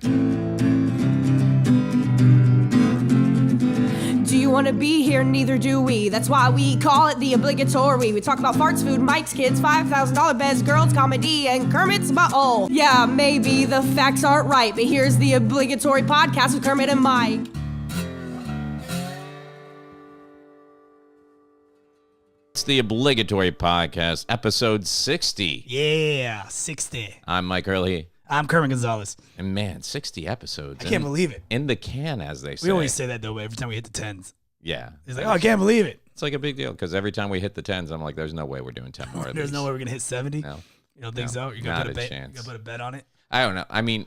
Do you want to be here? Neither do we. That's why we call it the Obligatory. We talk about farts, food, mics, kids, $5,000 beds, girls, comedy, and Kermit's butthole. Yeah, maybe the facts aren't right, but here's the Obligatory podcast with Kermit and Myke. It's the Obligatory podcast, episode 60. Yeah, 60. I'm Mike Hurley. I'm Kermit Gonzalez. And man, 60 episodes. I can't believe it. In the can, as they say. We always say that, though, every time we hit the 10s. Yeah. It's like, oh, I can't believe it. It's like a big deal, because every time we hit the 10s, I'm like, there's no way we're doing 10 more of There's these. no way we're going to hit 70? No. You don't think so? You're not gonna a put a bet? chance. You're going to put a bet on it? I don't know. I mean,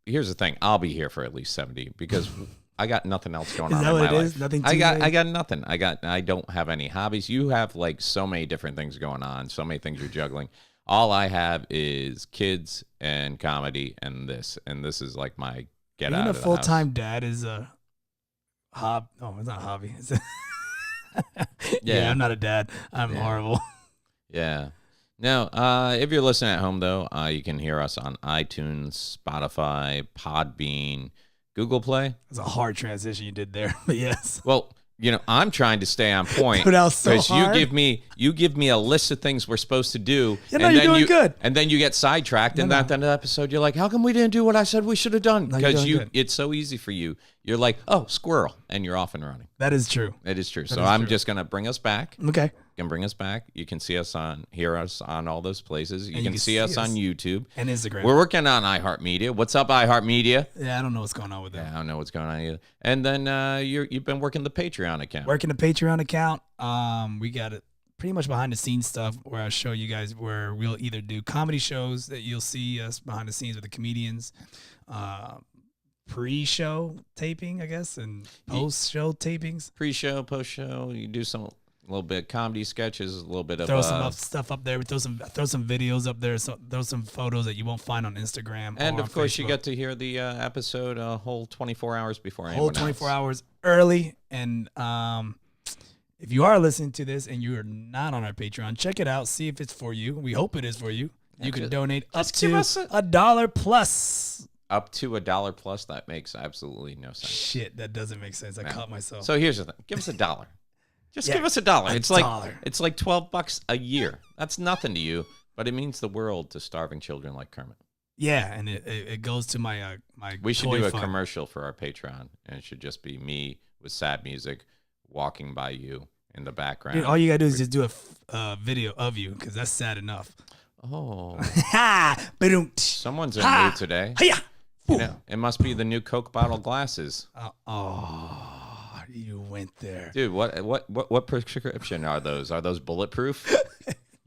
here's the thing. I'll be here for at least 70, because I got nothing else going on in my life. Is that what it is? Nothing I got nothing. I don't have any hobbies. You have like so many different things going on, so many things you're juggling. All I have is kids and comedy and this is like my get out of the house. Being a full-time dad is a hobby. No, it's not a hobby. Yeah, I'm not a dad. I'm horrible. Yeah. No, if you're listening at home, though, you can hear us on iTunes, Spotify, Podbean, Google Play. It's a hard transition you did there, but yes. Well, you know, I'm trying to stay on point. But that was so hard. you give me a list of things we're supposed to do. Yeah, no, you're doing good. And then you get sidetracked, and at the end of the episode, you're like, how come we didn't do what I said we should have done? Because it's so easy for you. You're like, oh, squirrel, and you're off and running. That is true. It is true. So I'm just going to bring us back. Okay. Can bring us back. You can hear us on all those places. You can see us on YouTube and Instagram. We're working on iHeartMedia. What's up, iHeartMedia? Yeah, I don't know what's going on with that. Yeah, I don't know what's going on either. And then you've been working the Patreon account. Working the Patreon account. We got it pretty much behind the scenes stuff where I show you guys where we'll either do comedy shows that you'll see us behind the scenes with the comedians, pre-show taping, I guess, and post-show tapings. Pre-show, post-show. You do a little bit of comedy sketches, a little bit of throw some stuff up there. Throw some videos up there. Throw some photos that you won't find on Instagram. And or of course, Facebook. you get to hear the episode a whole 24 hours before anyone whole 24 hours early. And if you are listening to this and you are not on our Patreon, check it out. See if it's for you. We hope it is for you. You can donate up to $1 plus. Up to $1 plus. That makes absolutely no sense. Shit, that doesn't make sense. I caught myself. So here's the thing. Give us $1. Just give us $1. It's $1. It's like $12 a year. That's nothing to you, but it means the world to starving children like Kermit. Yeah, and it goes to my We should toy do a fund. commercial for our Patreon, and it should just be me with sad music walking by you in the background. Dude, all you gotta do is just do a video of you, because that's sad enough. Oh, Ha! someone's in the mood today. Hiya! You know, it must be the new Coke bottle glasses. You went there, Dude, what prescription are those? Are those bulletproof?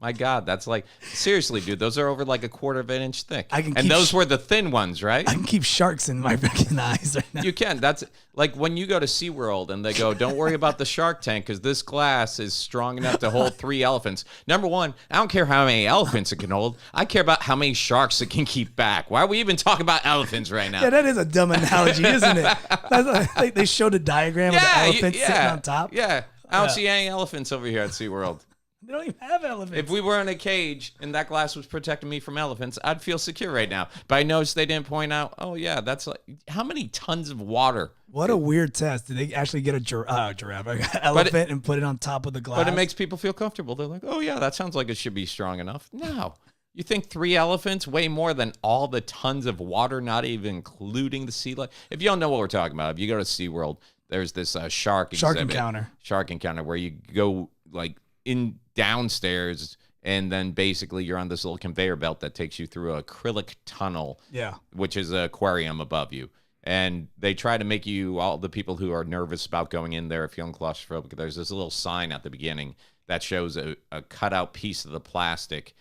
My God, that's like, seriously, dude, those are over like a quarter of an inch thick. And those were the thin ones, right? I can keep sharks in my freaking eyes right now. You can. That's like when you go to SeaWorld and they go, don't worry about the shark tank because this glass is strong enough to hold 3 elephants. Number one, I don't care how many elephants it can hold. I care about how many sharks it can keep back. Why are we even talking about elephants right now? Yeah, that is a dumb analogy, isn't it? That's like they showed a diagram of the elephant sitting on top. Yeah. I don't see any elephants over here at SeaWorld. They don't even have elephants. If we were in a cage and that glass was protecting me from elephants, I'd feel secure right now. But I noticed they didn't point out, oh, yeah, that's like, how many tons of water? What a weird test. Did they actually get a giraffe, an elephant, and put it on top of the glass? But it makes people feel comfortable. They're like, oh, yeah, that sounds like it should be strong enough. No. You think 3 elephants way more than all the tons of water, not even including the sea life? If you don't know what we're talking about, if you go to SeaWorld, there's this shark encounter. Shark encounter where you go like in downstairs and then basically you're on this little conveyor belt that takes you through an acrylic tunnel, which is an aquarium above you. And they try to make you, all the people who are nervous about going in there, feeling claustrophobic, there's this little sign at the beginning that shows a cutout piece of the plastic,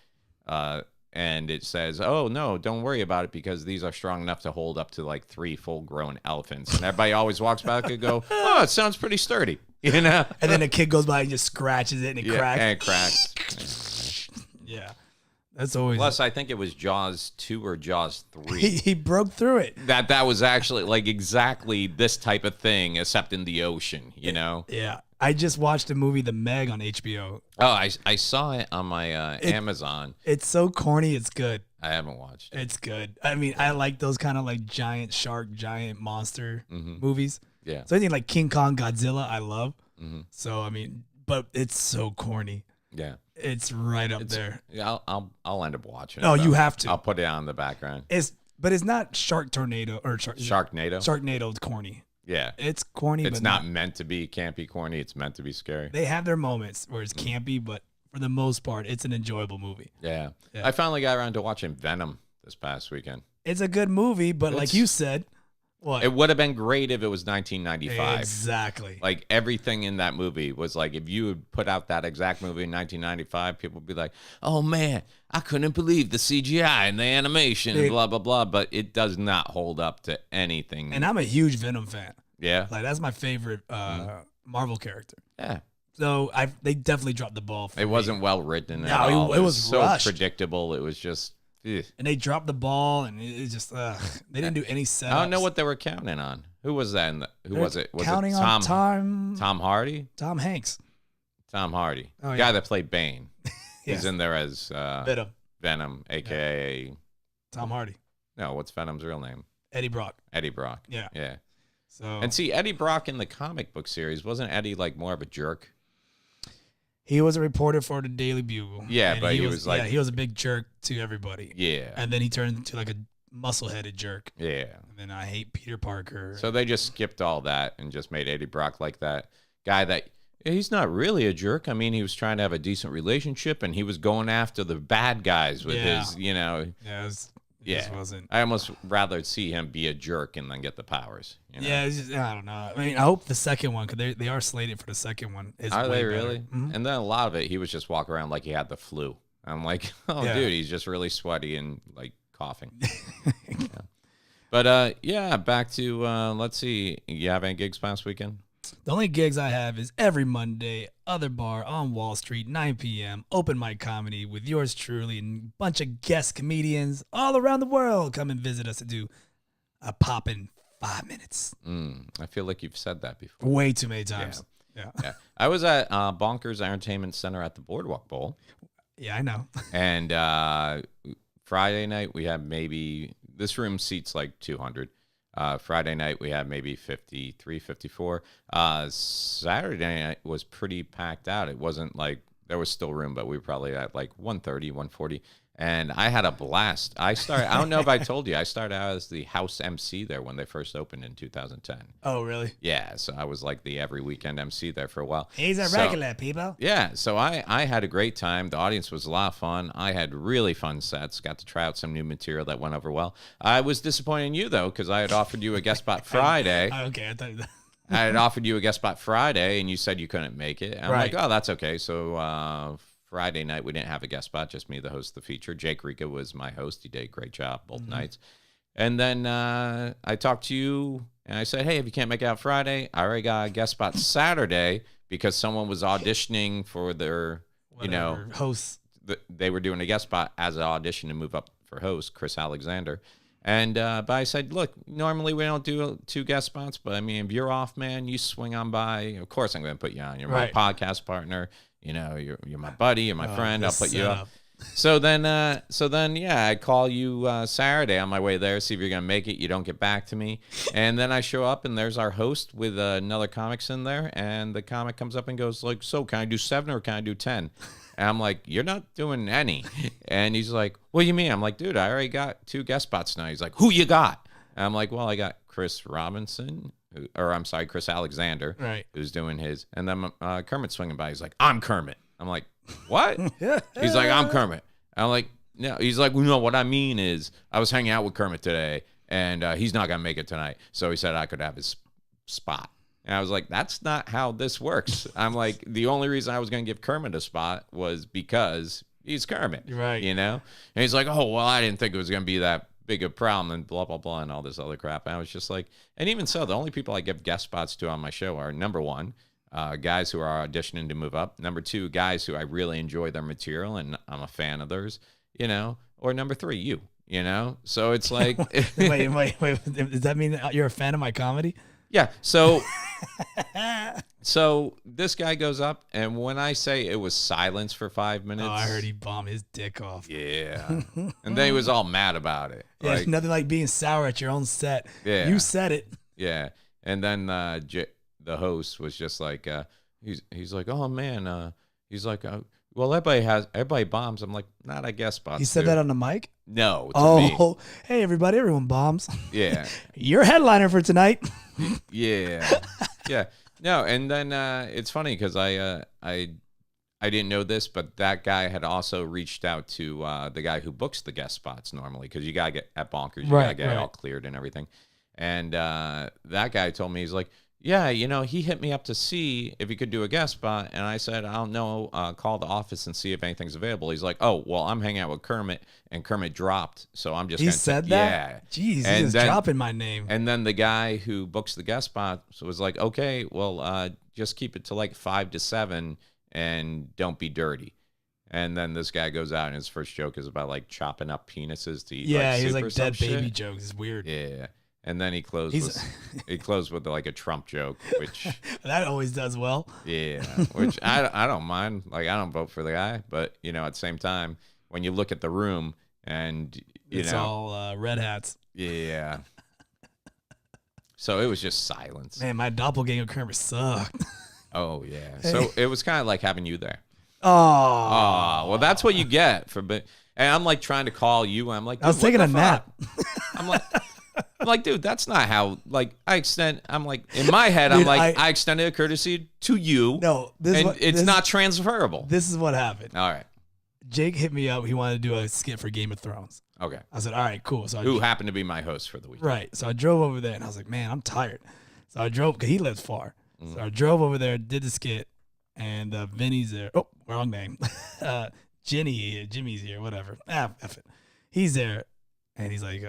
and it says, oh, no, don't worry about it because these are strong enough to hold up to like 3 full-grown elephants. And everybody always walks back and go, oh, it sounds pretty sturdy, you know? And then a kid goes by and just scratches it and it cracks. And it cracks. Yeah. That's always. Plus, I think it was Jaws 2 or Jaws 3. He broke through it. That was actually like exactly this type of thing, except in the ocean, you know? Yeah. I just watched the movie The Meg on HBO. Oh, I saw it on my Amazon. It's so corny. It's good. I haven't watched it. It's good. I mean, I like those kind of like giant shark, giant monster movies. Yeah. So anything like King Kong, Godzilla, I love. So I mean, but it's so corny. Yeah. It's right up there. Yeah, I'll end up watching it. Oh, you have to. I'll put it on the background. But it's not Shark Tornado or Sharknado. Sharknado is corny. Yeah. It's corny, It's but not meant to be campy corny. It's meant to be scary. They have their moments where it's campy, but for the most part, it's an enjoyable movie. Yeah. I finally got around to watching Venom this past weekend. It's a good movie, but like you said, what? It would have been great if it was 1995. Exactly. Like everything in that movie was like, if you had put out that exact movie in 1995, people would be like, oh man, I couldn't believe the CGI and the animation and blah, blah, blah. But it does not hold up to anything. And I'm a huge Venom fan. Yeah. Like that's my favorite Marvel character. Yeah. So they definitely dropped the ball for It me. wasn't well written at No, all. it was so rushed. predictable. It was just... Ugh. And they dropped the ball, and it just they didn't do any setups. I don't know what they were counting on. Who was that? Who was it? Was counting it on Tom Hardy? Tom Hanks. Tom Hardy. Oh, yeah. Guy that played Bane. Yes. He's in there as Venom, a.k.a. Tom Hardy. No, what's Venom's real name? Eddie Brock. Eddie Brock. Yeah. Yeah. So And see, Eddie Brock in the comic book series, wasn't Eddie like more of a jerk? he was a reporter for the Daily Bugle. Yeah, and but he was like... he was a big jerk to everybody. Yeah. And then he turned into like a muscle-headed jerk. Yeah. And then I hate Peter Parker. So they just skipped all that and just made Eddie Brock like that guy that... He's not really a jerk. I mean, he was trying to have a decent relationship, and he was going after the bad guys with his, Yeah, it just wasn't. I almost rather see him be a jerk and then get the powers. You know? Yeah, it's just, I don't know. I mean, I hope the second one, because they are slated for the second one. Are way they better. really? Mhm. And then a lot of it, he was just walking around like he had the flu. I'm like, oh, Yeah. dude, he's just really sweaty and like coughing. Yeah. But back to let's see. You have any gigs past weekend? The only gigs I have is every Monday, Other Bar on Wall Street, 9 p.m., open mic comedy with yours truly and a bunch of guest comedians all around the world. Come and visit us to do a poppin' 5 minutes. I feel like you've said that before. Way too many times. Yeah. I was at Bonkers Entertainment Center at the Boardwalk Bowl. Yeah, I know. And Friday night, we had maybe, this room seats like 200. Friday night, we had maybe 53, 54. Saturday night was pretty packed out. It wasn't like, there was still room, but we were probably at like 130, 140. And I had a blast. I don't know if I told you, I started out as the house MC there when they first opened in 2010. Oh, really? Yeah, so I was like the every weekend MC there for a while. He's a regular, people. Yeah, so I had a great time. The audience was a lot of fun. I had really fun sets. Got to try out some new material that went over well. I was disappointed in you, though, because I had offered you a guest spot Friday. Okay, I thought that. I had offered you a guest spot Friday, and you said you couldn't make it. And I'm like, oh, that's okay. So Friday night, we didn't have a guest spot, just me, the host of the feature. Jake Rica was my host. He did a great job both nights. And then I talked to you, and I said, hey, if you can't make it out Friday, I already got a guest spot Saturday because someone was auditioning for their, hosts. They were doing a guest spot as an audition to move up for host, Chris Alexander. And but I said, look, normally we don't do 2 guest spots, but I mean, if you're off, man, you swing on by. Of course, I'm going to put you on. You're my podcast partner. You know, you're my buddy. You're my friend. I'll put you up. So then, I call you Saturday on my way there, see if you're going to make it. You don't get back to me. And then I show up, and there's our host with another comics in there. And the comic comes up and goes like, so can I do 7 or can I do 10? And I'm like, you're not doing any. And he's like, what do you mean? I'm like, dude, I already got 2 guest spots now. He's like, who you got? And I'm like, well, I got Chris Alexander, who's doing his. And then Kermit swinging by. He's like, I'm Kermit. I'm like, what? He's like, I'm Kermit. I'm like, no. He's like, well, no, what I mean is I was hanging out with Kermit today, and he's not going to make it tonight. So he said I could have his spot. And I was like, that's not how this works. I'm like, the only reason I was going to give Kermit a spot was because he's Kermit. Right. You know? And he's like, oh, well, I didn't think it was going to be that big a problem and blah, blah, blah, and all this other crap. And I was just like, and even so, the only people I give guest spots to on my show are, number 1, guys who are auditioning to move up. Number 2, guys who I really enjoy their material and I'm a fan of theirs, or number 3, you, So it's like. Wait. Does that mean that you're a fan of my comedy? Yeah. So So this guy goes up, and when I say it was silence for 5 minutes. Oh, I heard he bombed his dick off. Yeah. And then he was all mad about it. Yeah, like, nothing like being sour at your own set. Yeah. You said it. Yeah. And then the host was just like, he's like, oh, man. He's like, well, everybody bombs. I'm like, not I guess, boss. He said that on the mic? No. To me. Hey, everybody. Everyone bombs. Yeah. You're headliner for tonight. Yeah. Yeah. No, and then it's funny because I didn't know this, but that guy had also reached out to the guy who books the guest spots normally, because you gotta get at Bonkers, you gotta get it all cleared and everything. And that guy told me, he's like, yeah, he hit me up to see if he could do a guest spot, and I said, I don't know, call the office and see if anything's available. He's like, oh, well, I'm hanging out with Kermit, and Kermit dropped, so I'm just. He said that. Yeah. Jeez, he's dropping my name. And then the guy who books the guest spot was like, okay, well, just keep it to like 5 to 7, and don't be dirty. And then this guy goes out, and his first joke is about like chopping up penises to eat. Yeah, like, he's soup like or some dead baby shit. jokes. It's weird. Yeah. And then he closed with like a Trump joke, which that always does well. Yeah, which I don't mind. Like, I don't vote for the guy, but at the same time, when you look at the room and it's all red hats. Yeah. So it was just silence. Man, my doppelganger Kermit sucked. Oh yeah. So it was kind of like having you there. Oh, well, that's what you get for. And I'm like trying to call you. I'm like, I was taking a nap. I'm like, dude, that's not how. Like, I'm like, in my head, dude, I'm like, I extended a courtesy to you. No, it's not transferable. This is what happened. All right. Jake hit me up. He wanted to do a skit for Game of Thrones. Okay. I said, all right, cool. So who happened to be my host for the week? Right. So I drove over there, and I was like, man, I'm tired. So I drove, because he lives far. So I drove over there, did the skit, and Vinny's there. Oh, wrong name. Jimmy's here, whatever. F it. He's there, and he's like,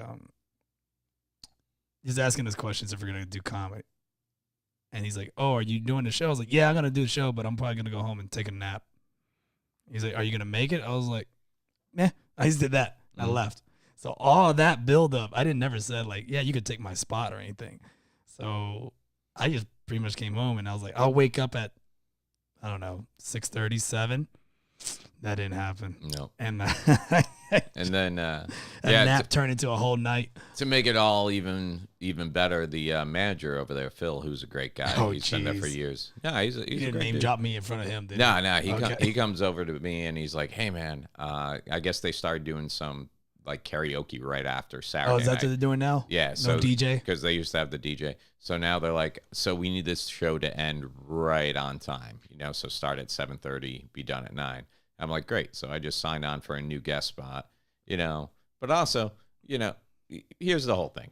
he's asking us questions if we're going to do comedy. And he's like, oh, are you doing the show? I was like, yeah, I'm going to do the show, but I'm probably going to go home and take a nap. He's like, are you going to make it? I was like, nah. I just did that. I left. So all of that buildup, I never said like, yeah, you could take my spot or anything. So I just pretty much came home, and I was like, I'll wake up at, I don't know, 6:30, 7. That didn't happen. No. And and then nap turned into a whole night. To make it all even better, the manager over there, Phil, who's a great guy. Oh, he's been there for years. No, he's a didn't great name dude. drop me in front of him. No. He comes over to me, and he's like, hey man, I guess they started doing some like karaoke right after Saturday. Oh, is that night. what they're doing now? Yeah. No DJ? Because they used to have the DJ. So now they're like, so we need this show to end right on time. So start at 7:30, be done at 9. I'm like, great. So I just signed on for a new guest spot, But also, here's the whole thing.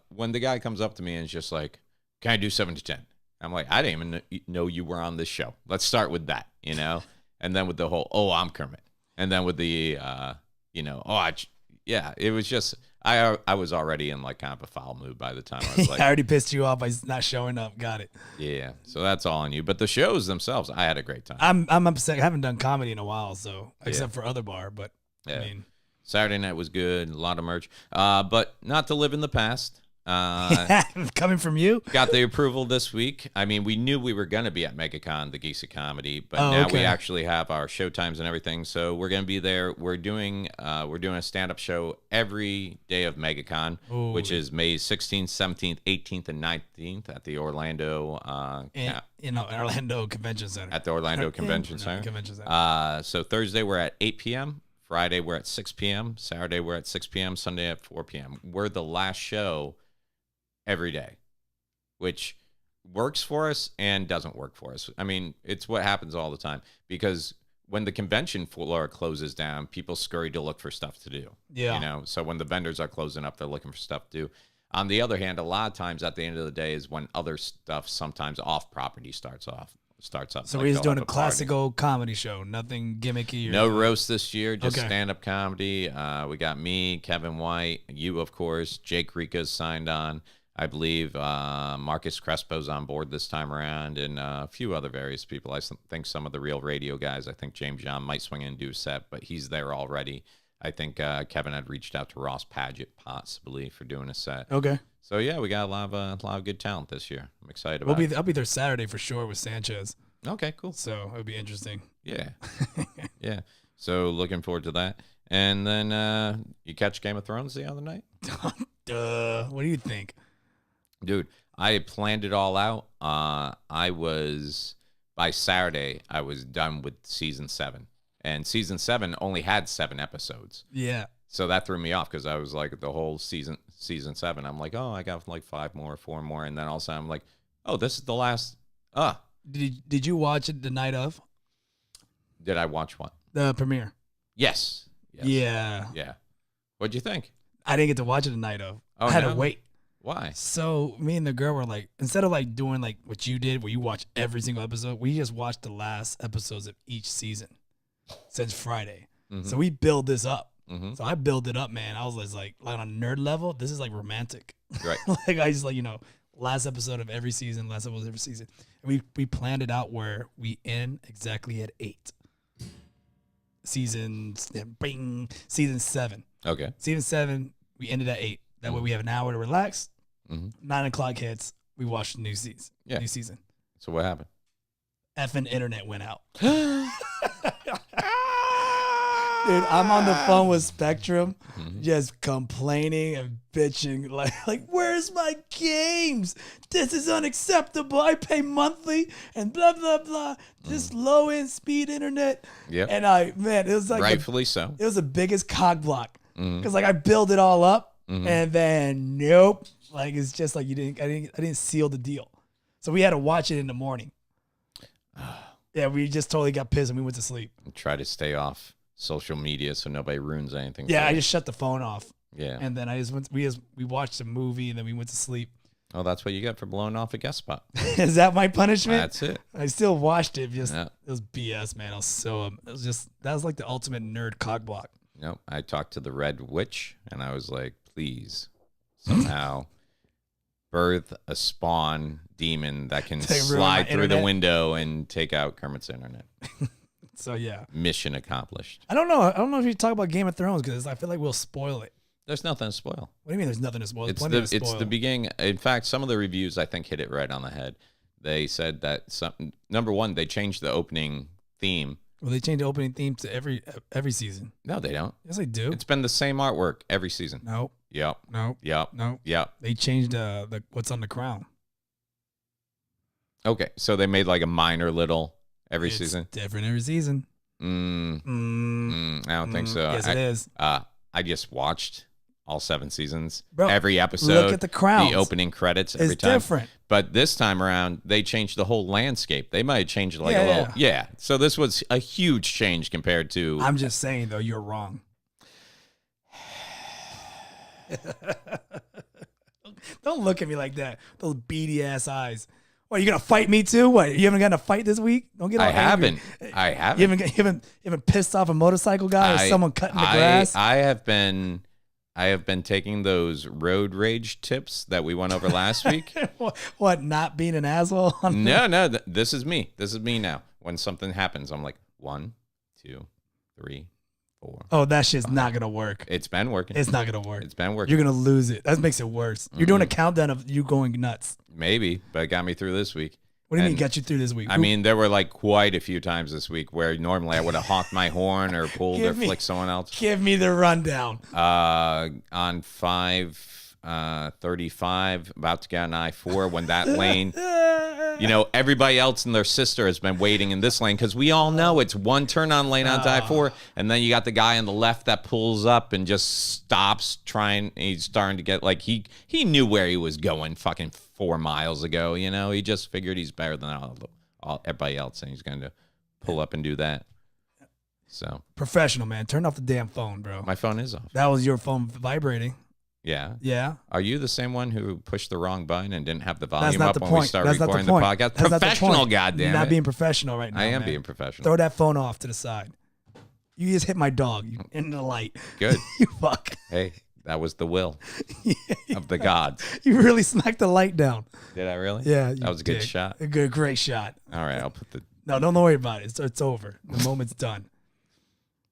When the guy comes up to me and is just like, can I do 7 to 10? I'm like, I didn't even know you were on this show. Let's start with that, And then with the whole, oh, I'm Kermit. And then with the, it was just, I was already in like kind of a foul mood by the time I was like. I already pissed you off by not showing up. Got it. Yeah. So that's all on you. But the shows themselves, I had a great time. I'm upset. I haven't done comedy in a while, so except for Other Bar, but yeah. I mean. Saturday night was good, a lot of merch. But not to live in the past. Coming from you? Got the approval this week. I mean, we knew we were going to be at Megacon, the Geese of Comedy, but now we actually have our show times and everything. So we're going to be there. We're doing a stand-up show every day of Megacon, which is May 16th, 17th, 18th, and 19th at the Orlando Orlando Convention Center. At the Orlando Convention Center. So Thursday we're at 8 p.m. Friday we're at 6 p.m. Saturday we're at 6 p.m. Sunday at 4 p.m. We're the last show every day, which works for us and doesn't work for us. I mean, it's what happens all the time, because when the convention floor closes down, people scurry to look for stuff to do. Yeah. So when the vendors are closing up, they're looking for stuff to do. On the other hand, a lot of times at the end of the day is when other stuff, sometimes off property, starts up. So we're just doing a classical comedy show, nothing gimmicky. No roast this year, just stand-up comedy. We got me, Kevin White, you, of course. Jake Rica's signed on. I believe Marcus Crespo's on board this time around, and a few other various people. I think some of the Real Radio guys. I think James John might swing in and do a set, but he's there already. I think Kevin had reached out to Ross Padgett possibly for doing a set. Okay. So yeah, we got a lot of good talent this year. I'm excited I'll about be there Saturday for sure with Sanchez. Okay, cool. So it'll be interesting. Yeah. Yeah. So looking forward to that. And then you catch Game of Thrones the other night? Duh. What do you think? Dude, I had planned it all out. By Saturday, I was done with season 7. And season 7 only had 7 episodes. Yeah. So that threw me off because I was like, the whole season 7, I'm like, oh, I got like 5 more, 4 more. And then all of a sudden I'm like, oh, this is the last. Did you watch it the night of? Did I watch what? The premiere. Yes. Yeah. Yeah. What'd you think? I didn't get to watch it the night of. Oh, I had no? to wait. Why? So me and the girl were like, instead of like doing like what you did, where you watch every single episode, we just watched the last episodes of each season since Friday. Mm-hmm. So we build this up. Mm-hmm. So I build it up, man. I was just like on a nerd level, this is like romantic. Right. Like I just like, last episode of every season, And we planned it out where we end exactly at 8. Season 7. Okay. Season 7, we ended at 8. That way we have an hour to relax. 9 o'clock hits, we watch the new season. Yeah. New season. So what happened? Effing internet went out. Dude, I'm on the phone with Spectrum, just complaining and bitching, like, where's my games? This is unacceptable. I pay monthly and blah blah blah. This low end speed internet. Yeah. And it was like rightfully so. It was the biggest cock block because like I build it all up and then nope, like it's just like I didn't seal the deal, so we had to watch it in the morning. Yeah, we just totally got pissed and we went to sleep. Try to stay off social media so nobody ruins anything. Yeah, I just shut the phone off. Yeah. And then we watched a movie and then we went to sleep. Oh, that's what you get for blowing off a guest spot. Is that my punishment? That's it. I still watched it. It Yeah. was BS, man. That was like the ultimate nerd cock block. Nope. I talked to the Red Witch and I was like, please somehow birth a spawn demon that can slide through the window and take out Kermit's internet. So yeah, mission accomplished. I don't know if you talk about Game of Thrones because I feel like we'll spoil it. There's nothing to spoil. What do you mean there's nothing to spoil? It's the beginning. In fact, some of the reviews I think hit it right on the head. They said that number one, they changed the opening theme. Well, they changed the opening theme to every season. No, they don't. Yes, they do. It's been the same artwork every season. No. Yep. No. Yep. No. Yep. They changed the what's on the crown. Okay, so they made like a minor little every season. Different every season. I don't think so. Yes, it is. I just watched all 7 seasons. Bro, every episode. look at the crowns. The opening credits every time. It's different. But this time around, they changed the whole landscape. They might have changed like a little. Yeah. So this was a huge change compared to. I'm just saying, though, you're wrong. Don't look at me like that. Those beady ass eyes. What, you gonna fight me too? What, you haven't gotten a fight this week? Don't get all angry. I haven't. You haven't pissed off a motorcycle guy or someone cutting the grass? I have been taking those road rage tips that we went over last week. What, not being an asshole? No, this is me. This is me now. When something happens, I'm like 1, 2, 3, 4. Oh, that shit's not gonna work. It's been working. It's not gonna work. It's been working. You're gonna lose it. That makes it worse. You're doing a countdown of you going nuts. Maybe, but it got me through this week. What do you mean got you through this week? I mean, there were like quite a few times this week where normally I would have honked my horn or pulled or flicked someone else. Give me the rundown. On 535, about to get on I-4 when that lane, everybody else and their sister has been waiting in this lane because we all know it's one turn on lane onto I-4, and then you got the guy on the left that pulls up and just stops he's starting to get like he knew where he was going fucking 4 miles ago, he just figured he's better than all everybody else and he's going to pull up and do that. So professional, man. Turn off the damn phone, bro. My phone is off. That was your phone vibrating. Yeah. Yeah. Are you the same one who pushed the wrong button and didn't have the volume up when we started That's recording the podcast? Professional, goddamn it. You're not being professional right now. I am man. being professional. Throw that phone off to the side. You just hit my dog in the light. Good. You fuck. Hey, that was the will of the gods. You really smacked the light down. Did I really? Yeah. That was a good shot. A great shot. All right, I'll put the. No, don't worry about it. It's over. The moment's done.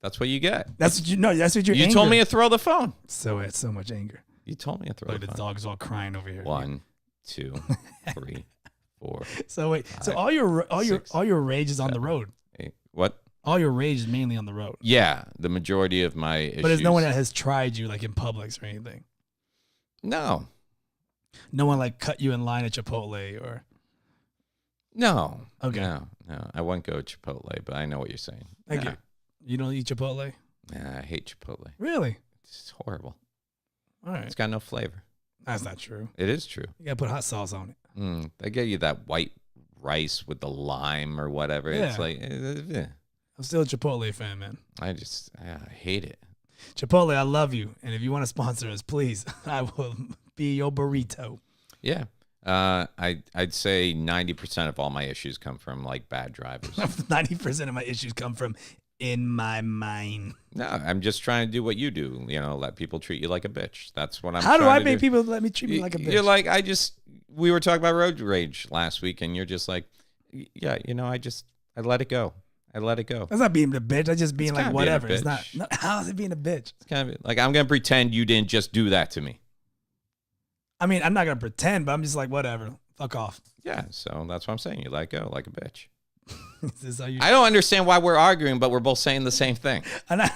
That's what you get. That's what you know. That's what You told me to throw the phone. So it's so much anger. You told me to throw the phone. The dog's all crying over here. 1, 2, 3, 4. So wait. 5, So all your rage is on 7, the road. 8. What? All your rage is mainly on the road. Yeah, the majority of my issues. But there's no one that has tried you like in Publix or anything. No. No one like cut you in line at Chipotle or. No. Okay. No. I wouldn't go Chipotle, but I know what you're saying. Thank you. You don't eat Chipotle? Nah, I hate Chipotle. Really? It's horrible. All right. It's got no flavor. That's not true. It is true. You gotta put hot sauce on it. They get you that white rice with the lime or whatever. Yeah. It's like, I'm still a Chipotle fan, man. I hate it. Chipotle, I love you. And if you want to sponsor us, please, I will be your burrito. Yeah. I'd say 90% of all my issues come from like bad drivers. 90% of my issues come from in my mind. No, I'm just trying to do what you do. Let people treat you like a bitch. That's what I'm How do trying I to make do. people let me treat me like a bitch? You're like, we were talking about road rage last week, and you're just like, yeah, I let it go. I let it go. That's not being a bitch. That's just being like whatever. Being It's not. How is it being a bitch? It's kind of like, I'm going to pretend you didn't just do that to me. I mean, I'm not going to pretend, but I'm just like, whatever. Fuck off. Yeah, so that's what I'm saying. You let it go like a bitch. Is this how you... I don't understand why we're arguing, but we're both saying the same thing. Well,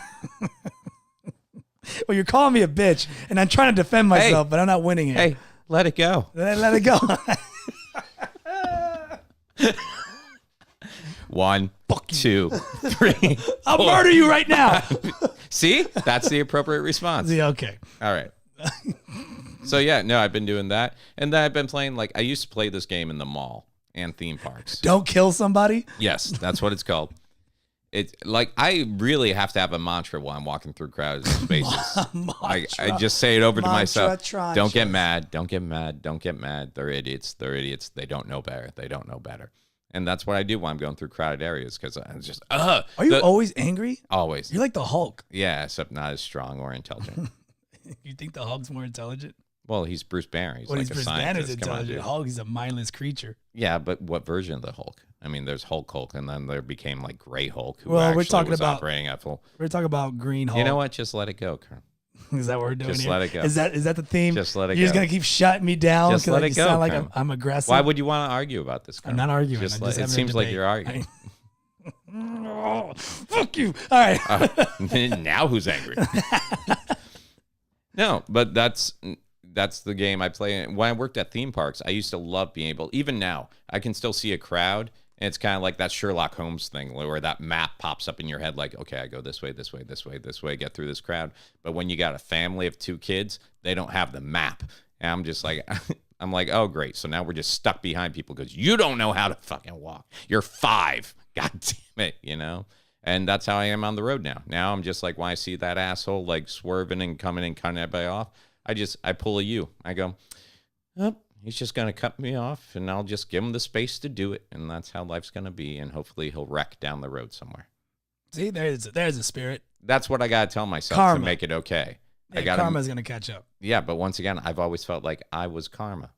you're calling me a bitch, and I'm trying to defend myself, but I'm not winning it. Hey, let it go. Let it go. 1, 2, 3. I'll murder you right now. See? That's the appropriate response. See, okay. All right. So, yeah, no, I've been doing that. And then I've been playing, I used to play this game in the mall and theme parks. Don't kill somebody? Yes, that's what it's called. It's like, I really have to have a mantra while I'm walking through crowded spaces. I just say it over to myself. Don't get mad. Don't get mad. Don't get mad. They're idiots. They're idiots. They don't know better. They don't know better. And that's what I do while I'm going through crowded areas because I'm just, Are you always angry? Always. You're like the Hulk. Yeah, except not as strong or intelligent. You think the Hulk's more intelligent? Well, he's Bruce Banner. He's he's a Bruce scientist. Banner's intelligent. Hulk, he's a mindless creature. Yeah, but what version of the Hulk? I mean, there's Hulk, and then there became like Gray Hulk, who we're actually talking was about operating at full. We're talking about Green Hulk. You know what? Just let it go, Kern. Is that what we're doing Just here? let it go. Is that the theme? Just let it go. You're just gonna keep shutting me down. Just let it go. Sound like Kern. I'm aggressive. Why would you want to argue about this, Kern? I'm not arguing. Just I'm just it seems like you're arguing. Oh, fuck you. All right. Now who's angry? No, but that's the game I play. When I worked at theme parks, I used to love being able, even now, I can still see a crowd, and it's kind of like that Sherlock Holmes thing where that map pops up in your head like, okay, I go this way, this way, this way, this way, get through this crowd. But when you got a family of 2 kids, they don't have the map. And I'm just like, I'm like, oh, great. So now we're just stuck behind people because you don't know how to fucking walk. You're 5. God damn it, And that's how I am on the road now. Now I'm just like, when I see that asshole like swerving and coming and cutting everybody off, I pull a U. I go, oh, he's just going to cut me off, and I'll just give him the space to do it. And that's how life's going to be. And hopefully he'll wreck down the road somewhere. See, there's a spirit. That's what I got to tell myself Karma. to make it okay. Yeah, karma's going to catch up. Yeah, but once again, I've always felt like I was karma.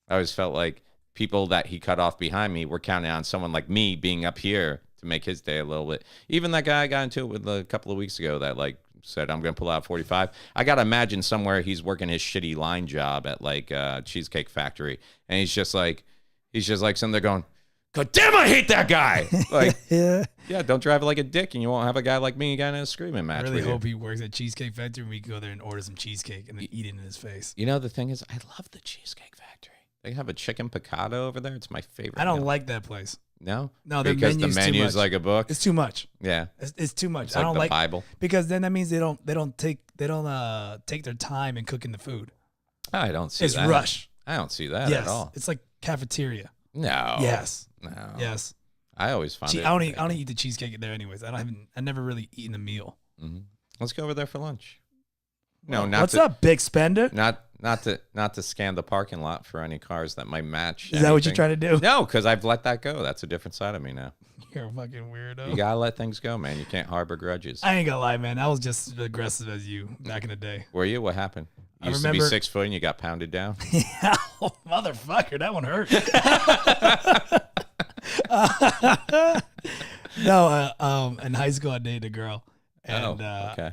I always felt like people that he cut off behind me were counting on someone like me being up here to make his day a little bit. Even that guy I got into it with a couple of weeks ago that said, I'm going to pull out 45. I got to imagine somewhere he's working his shitty line job at Cheesecake Factory. And he's just like sitting there going, God damn, I hate that guy. Yeah, don't drive like a dick and you won't have a guy like me getting in a screaming match. I really hope he works at Cheesecake Factory and we can go there and order some cheesecake and then eat it in his face. The thing is, I love the Cheesecake Factory. They have a chicken piccata over there. It's my favorite. I don't like that place. No, because the menu's like a book. It's too much. Yeah, it's too much. It's I don't the like Bible because then that means they don't take their time in cooking the food. I don't see it's that. Rush. I don't see that yes. at all. It's like cafeteria. No. Yes. No. Yes. I always find it. I don't eat the cheesecake there anyways. I never really eaten a meal. Mm-hmm. Let's go over there for lunch. No, what's up, big spender? Not to scan the parking lot for any cars that might match. Is that what you're trying to do? No, because I've let that go. That's a different side of me now. You're a fucking weirdo. You gotta let things go, man. You can't harbor grudges. I ain't gonna lie, man. I was just as aggressive as you back in the day. Were you? What happened? You used to be 6 foot and you got pounded down. Yeah, oh, motherfucker, that one hurt. In high school, I dated a girl. And, okay.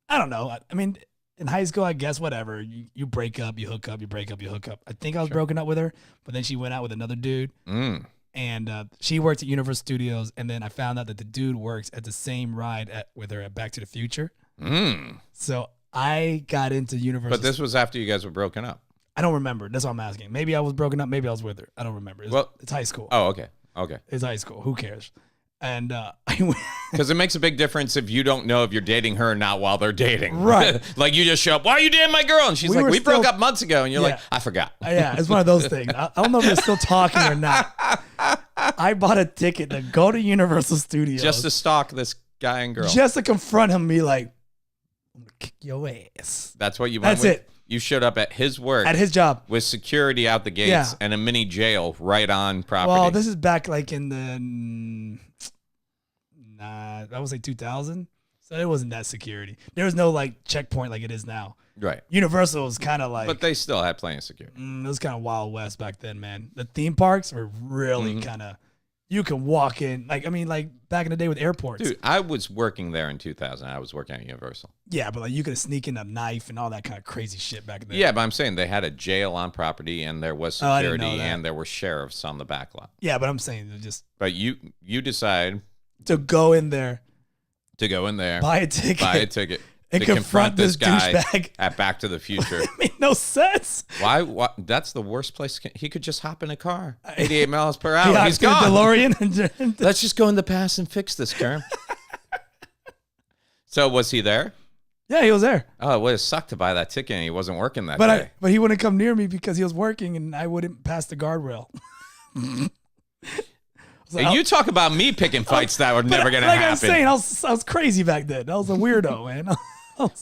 I don't know. I mean, in high school, I guess whatever. You break up, you hook up, you break up, you hook up. I think I was broken up with her, but then she went out with another dude. And she worked at Universal Studios, and then I found out that the dude works at the same ride with her at Back to the Future. So I got into Universal. But this was after you guys were broken up. I don't remember. That's what I'm asking. Maybe I was broken up. Maybe I was with her. I don't remember. It's high school. Oh, okay. Okay. It's high school. Who cares? And because it makes a big difference if you don't know if you're dating her or not while they're dating. Right. Like you just show up, why are you dating my girl? And she's like, we broke up months ago. And you're like, I forgot. Yeah, it's one of those things. I don't know if they're still talking or not. I bought a ticket to go to Universal Studios. Just to stalk this guy and girl. Just to confront him and be like, I'm going to kick your ass. That's what you went with? That's it. You showed up at his work. At his job. With security out the gates and a mini jail right on property. Well, this is back like in the... I would say 2000. So it wasn't that security. There was no like checkpoint like it is now. Right. Universal was kind of like. But they still had plenty of security. It was kind of Wild West back then, man. The theme parks were really kind of. You can walk in like back in the day with airports. Dude, I was working there in 2000. I was working at Universal. Yeah, but like you could sneak in a knife and all that kind of crazy shit back then. Yeah, but I'm saying they had a jail on property and there was security and there were sheriffs on the back lot. Yeah, but I'm saying just. But you decide. To go in there. Buy a ticket. And to confront this guy douchebag at Back to the Future. It made no sense. Why? That's the worst place. He could just hop in a car. 88 miles per hour. He's gone. DeLorean. Let's just go in the past and fix this, Kerm. So was he there? Yeah, he was there. Oh, it would have sucked to buy that ticket and he wasn't working that day. But he wouldn't come near me because he was working and I wouldn't pass the guardrail. So you talk about me picking fights that were never going to happen. I'm saying, I was crazy back then. I was a weirdo, man.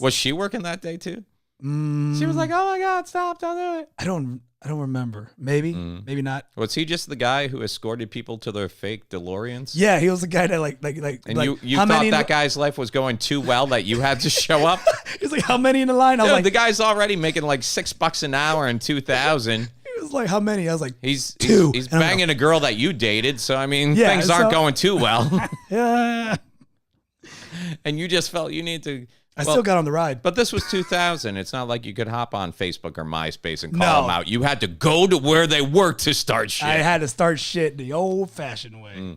Was she working that day too? She was like, "Oh my God, stop! Don't do it." I don't remember. Maybe, maybe not. Was he just the guy who escorted people to their fake DeLoreans? Yeah, he was the guy that like. And you thought that guy's life was going too well that you had to show up? He's like, "How many in the line?" I was like, the guy's already making like $6 an hour in 2000. He was like, "How many?" I was like, He's two. He's banging a girl that you dated, so I mean, things aren't going too well. Yeah. And you just felt you need to. I still got on the ride. But this was 2000. It's not like you could hop on Facebook or MySpace and call them out. You had to go to where they worked to start shit. I had to start shit the old-fashioned way.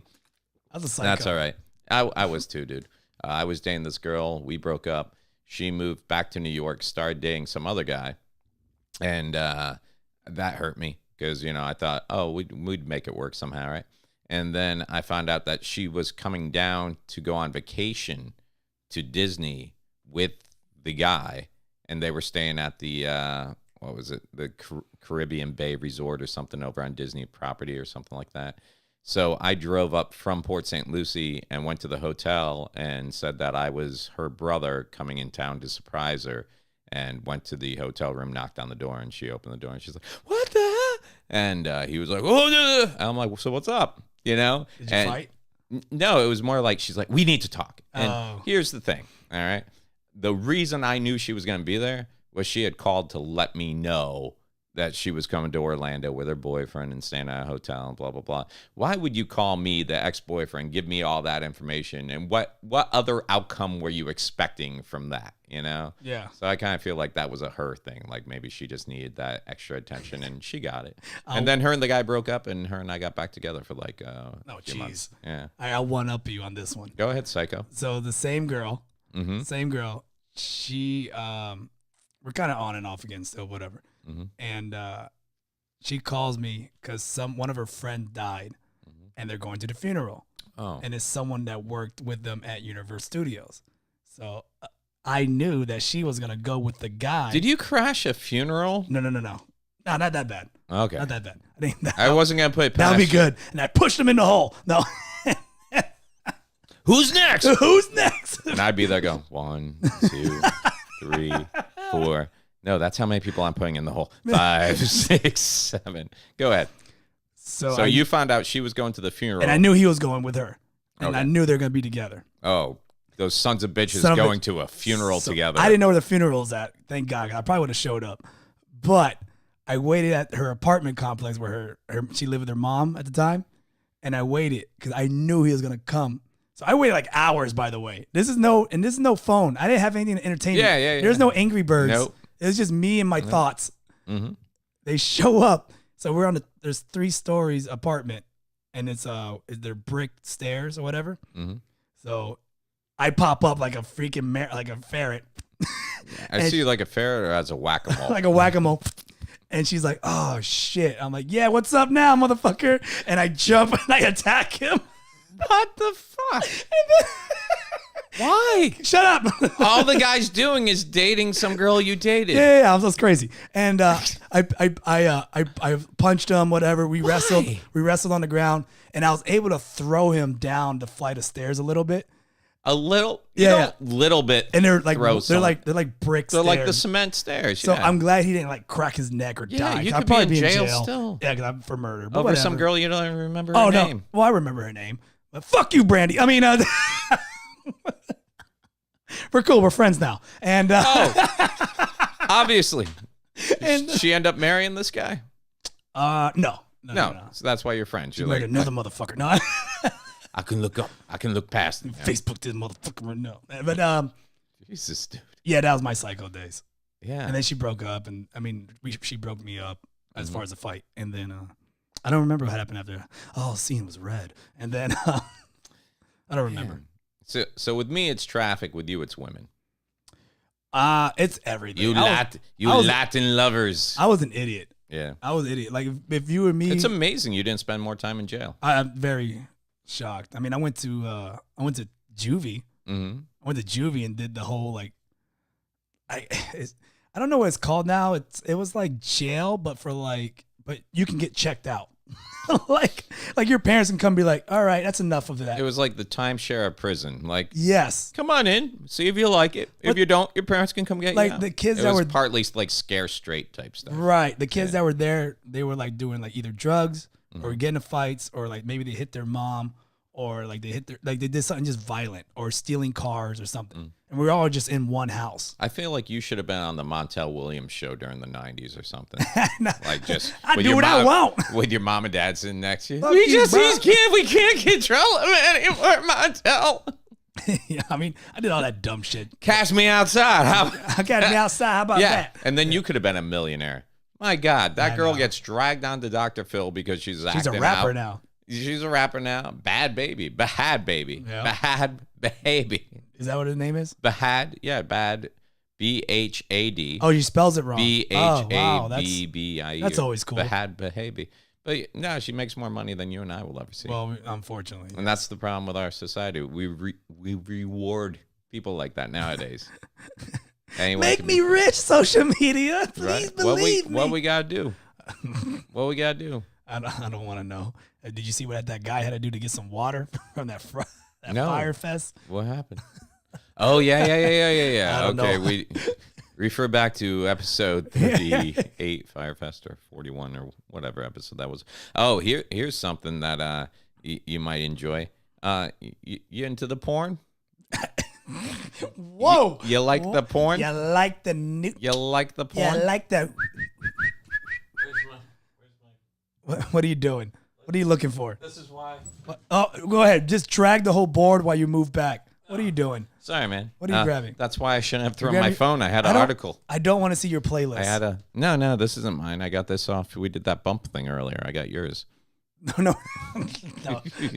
I was a psycho. That's all right. I was too, dude. I was dating this girl. We broke up. She moved back to New York, started dating some other guy. And that hurt me because, I thought, we'd make it work somehow, right? And then I found out that she was coming down to go on vacation to Disney with the guy, and they were staying at the the Caribbean Bay Resort or something over on Disney property or something like that. So I drove up from Port St. Lucie and went to the hotel and said that I was her brother coming in town to surprise her, and went to the hotel room, knocked on the door, and she opened the door and she's like, "What the hell?" And he was like, "Oh no!" And I'm like, "So what's up?" Did you fight? No, it was more like she's like, "We need to talk." And here's the thing, all right? The reason I knew she was going to be there was she had called to let me know that she was coming to Orlando with her boyfriend and staying at a hotel and blah, blah, blah. Why would you call me, the ex-boyfriend, give me all that information? And what other outcome were you expecting from that, Yeah. So I kind of feel like that was a her thing. Like maybe she just needed that extra attention and she got it. And then her and the guy broke up and her and I got back together for like a few months. Yeah. I'll one-up you on this one. Go ahead, psycho. So the same girl, she, we're kind of on and off again still, whatever. And she calls me because one of her friends died, and they're going to the funeral. Oh. And it's someone that worked with them at Universal Studios. So I knew that she was gonna go with the guy. Did you crash a funeral? No, not that bad. Okay, not that bad. I wasn't gonna put it past that'll be good. And I pushed him in the hole. No. Who's next? Who's next? And I'd be there going 1, 2, 3, 4. No, that's how many people I'm putting in the hole. 5, 6, 7. Go ahead. So you found out she was going to the funeral. And I knew he was going with her. And I knew they were going to be together. Oh, those sons of bitches going to a funeral together. I didn't know where the funeral was at. Thank God. I probably would have showed up. But I waited at her apartment complex where she lived with her mom at the time. And I waited because I knew he was going to come. So I waited like hours, by the way. This is no phone. I didn't have anything to entertain me. Yeah. There's no Angry Birds. Nope. It was just me and my thoughts. Mm-hmm. They show up. So we're on there's 3 stories apartment, and it's they're brick stairs or whatever. Mm-hmm. So I pop up like a freaking like a ferret. I see you like a ferret or as a whack-a-mole. Like a whack-a-mole. And she's like, oh shit. I'm like, yeah, what's up now, motherfucker? And I jump and I attack him. What the fuck? Why? Shut up. All the guy's doing is dating some girl you dated. Yeah, I was crazy. And I punched him, whatever. We wrestled on the ground, and I was able to throw him down the flight of stairs a little bit. A little, little bit. And they're like gross. they're like brick They're stairs. like the cement stairs. So yeah. I'm glad he didn't like crack his neck or die. You I'd could probably be in jail still. Yeah, because I'm for murder. But Over whatever. some girl you don't even remember her name. No. Well, I remember her name. But fuck you, Brandy. I mean, we're cool. We're friends now. And obviously. And she end up marrying this guy? No. So that's why you're friends. You're like like, another motherfucker. No. I can look up. I can look past him. Facebook this motherfucker. No. But Jesus, dude. yeah, that was my psycho days. Yeah. And then she broke up, and I mean, she broke me up as far as the fight. And then I don't remember what happened after. Oh, scene was red. And then I don't remember. So with me, it's traffic. With you, it's women. It's everything. You Latin lovers. I was an idiot. Yeah. I was an idiot. Like if you were me, it's amazing you didn't spend more time in jail. I'm very shocked. I mean, I went to juvie. Mm-hmm. I went to juvie and did the whole like, I don't know what it's called now. It was like jail, but you can get checked out. like your parents can come be like, all right, that's enough of that. It was like the timeshare of prison. Like, yes, come on in, see if you like it. If you don't, your parents can come get you. Like the kids that was were partly like scare straight type stuff. Right. The kids that were there, they were like doing like either drugs or getting in fights, or like maybe they hit their mom, or like they did something just violent, or stealing cars or something. And we were all just in one house. I feel like you should have been on the Montel Williams show during the 90s or something. No, like just I do what I want. With your mom and dad sitting next to you. Fuck We you, can't control him anymore, Montel. Yeah, I mean, I did all that dumb shit. Cast me outside. I got me outside. How about that? And then you could have been a millionaire. My God, that girl gets dragged onto Dr. Phil because she's acting out. She's a rapper now. She's a rapper now. Bad baby. Bahad baby. Yeah. Bahad baby. Is that what his name is? Bahad. Yeah, bad. BHAD. Oh, she spells it wrong. BHABBIE. That's always cool. Bahad baby. But no, she makes more money than you and I will ever see. Well, unfortunately. And that's the problem with our society. We reward people like that nowadays. Make me rich, social media. Please believe me. What we gotta do? What we gotta do? I don't want to know. Did you see what that guy had to do to get some water from that No. fire fest? What happened? Oh yeah. I don't Okay, know. we refer back to episode 38, Firefest, or 41, or whatever episode that was. Oh, here's something that you might enjoy. You into the porn? Whoa! You like the porn? You like the new? You like the porn? Yeah, I like the. What are you doing? What are you looking for? This is why. Oh, go ahead. Just drag the whole board while you move back. What are you doing? Sorry, man. What are you grabbing? That's why I shouldn't have thrown my phone. I had an article. I don't want to see your playlist. I had a no. This isn't mine. I got this off. We did that bump thing earlier. I got yours. No.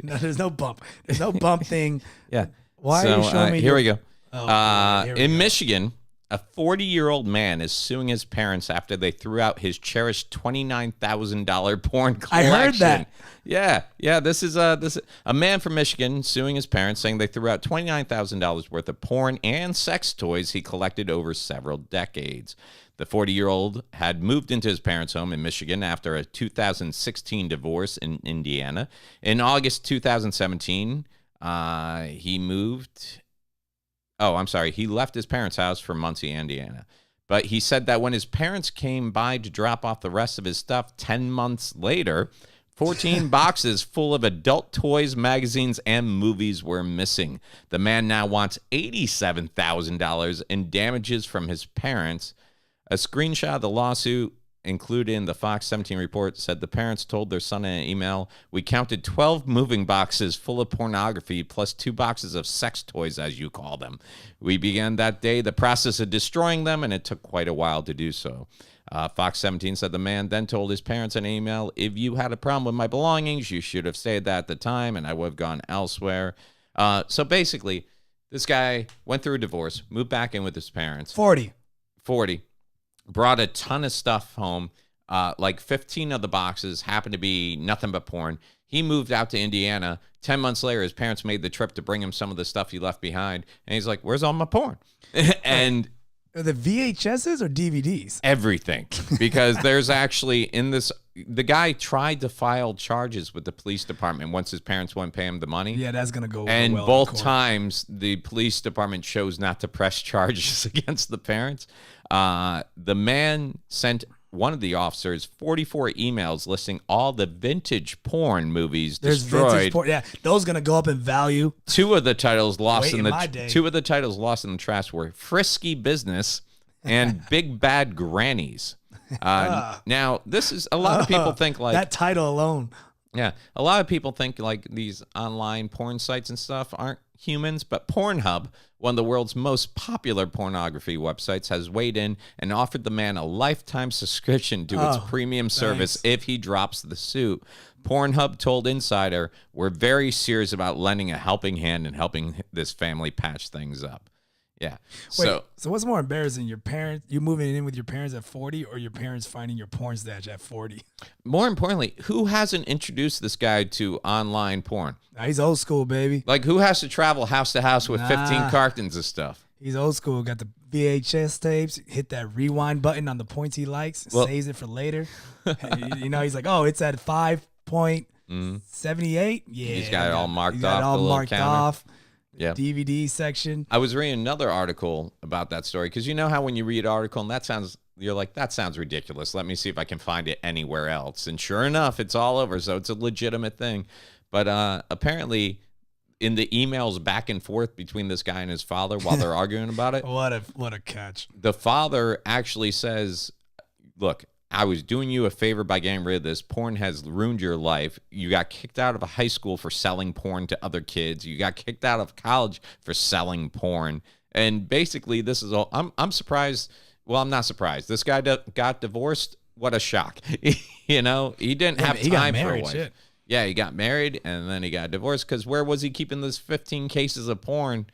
There's no bump. There's no bump thing. Yeah. Why are you showing me? Here we go. Here we in go. Michigan, a 40-year-old man is suing his parents after they threw out his cherished $29,000 porn collection. I heard that. Yeah. This is a man from Michigan suing his parents, saying they threw out $29,000 worth of porn and sex toys he collected over several decades. The 40-year-old had moved into his parents' home in Michigan after a 2016 divorce in Indiana. In August 2017, he moved. Oh, I'm sorry. He left his parents' house for Muncie, Indiana. But he said that when his parents came by to drop off the rest of his stuff 10 months later, 14 boxes full of adult toys, magazines, and movies were missing. The man now wants $87,000 in damages from his parents. A screenshot of the lawsuit included in the Fox 17 report said the parents told their son in an email, "We counted 12 moving boxes full of pornography plus 2 boxes of sex toys, as you call them. We began that day the process of destroying them, and it took quite a while to do so." Fox 17 said the man then told his parents in an email, "If you had a problem with my belongings, you should have said that at the time, and I would have gone elsewhere." So basically, this guy went through a divorce, moved back in with his parents. 40. Brought a ton of stuff home. Like 15 of the boxes happened to be nothing but porn. He moved out to Indiana. 10 months later, his parents made the trip to bring him some of the stuff he left behind. And he's like, "Where's all my porn?" And are the VHSs or DVDs? Everything. Because there's actually in this, the guy tried to file charges with the police department once his parents wouldn't pay him the money. Yeah, that's going to go And well both in court. times, the police department chose not to press charges against the parents. The man sent one of the officers 44 emails listing all the vintage porn movies destroyed. Vintage porn. Yeah, those going to go up in value. Two of the titles lost in the trash were Frisky Business and Big Bad Grannies. Now, this is a lot of people think like that title alone. Yeah, a lot of people think like these online porn sites and stuff aren't humans, but Pornhub, one of the world's most popular pornography websites, has weighed in and offered the man a lifetime subscription to its premium service if he drops the suit. Pornhub told Insider, "We're very serious about lending a helping hand and helping this family patch things up." Yeah. Wait, so what's more embarrassing, you moving in with your parents at 40 or your parents finding your porn stash at 40? More importantly, who hasn't introduced this guy to online porn? He's old school, baby. Like, who has to travel house to house with 15 cartons of stuff? He's old school. Got the VHS tapes, hit that rewind button on the points he likes, saves it for later. He's like, "Oh, it's at 5.78. Yeah. He's got it all marked off. Got it all marked off. Yeah. DVD section. I was reading another article about that story because you know how when you read an article and you're like, that sounds ridiculous. Let me see if I can find it anywhere else. And sure enough, it's all over. So it's a legitimate thing. But apparently in the emails back and forth between this guy and his father while they're arguing about it. What a catch. The father actually says, "Look, I was doing you a favor by getting rid of this. Porn has ruined your life. You got kicked out of a high school for selling porn to other kids. You got kicked out of college for selling porn." And basically, this is all. I'm surprised. Well, I'm not surprised. This guy got divorced. What a shock. He didn't have time for a wife. Shit. Yeah, he got married and then he got divorced because where was he keeping this 15 cases of porn?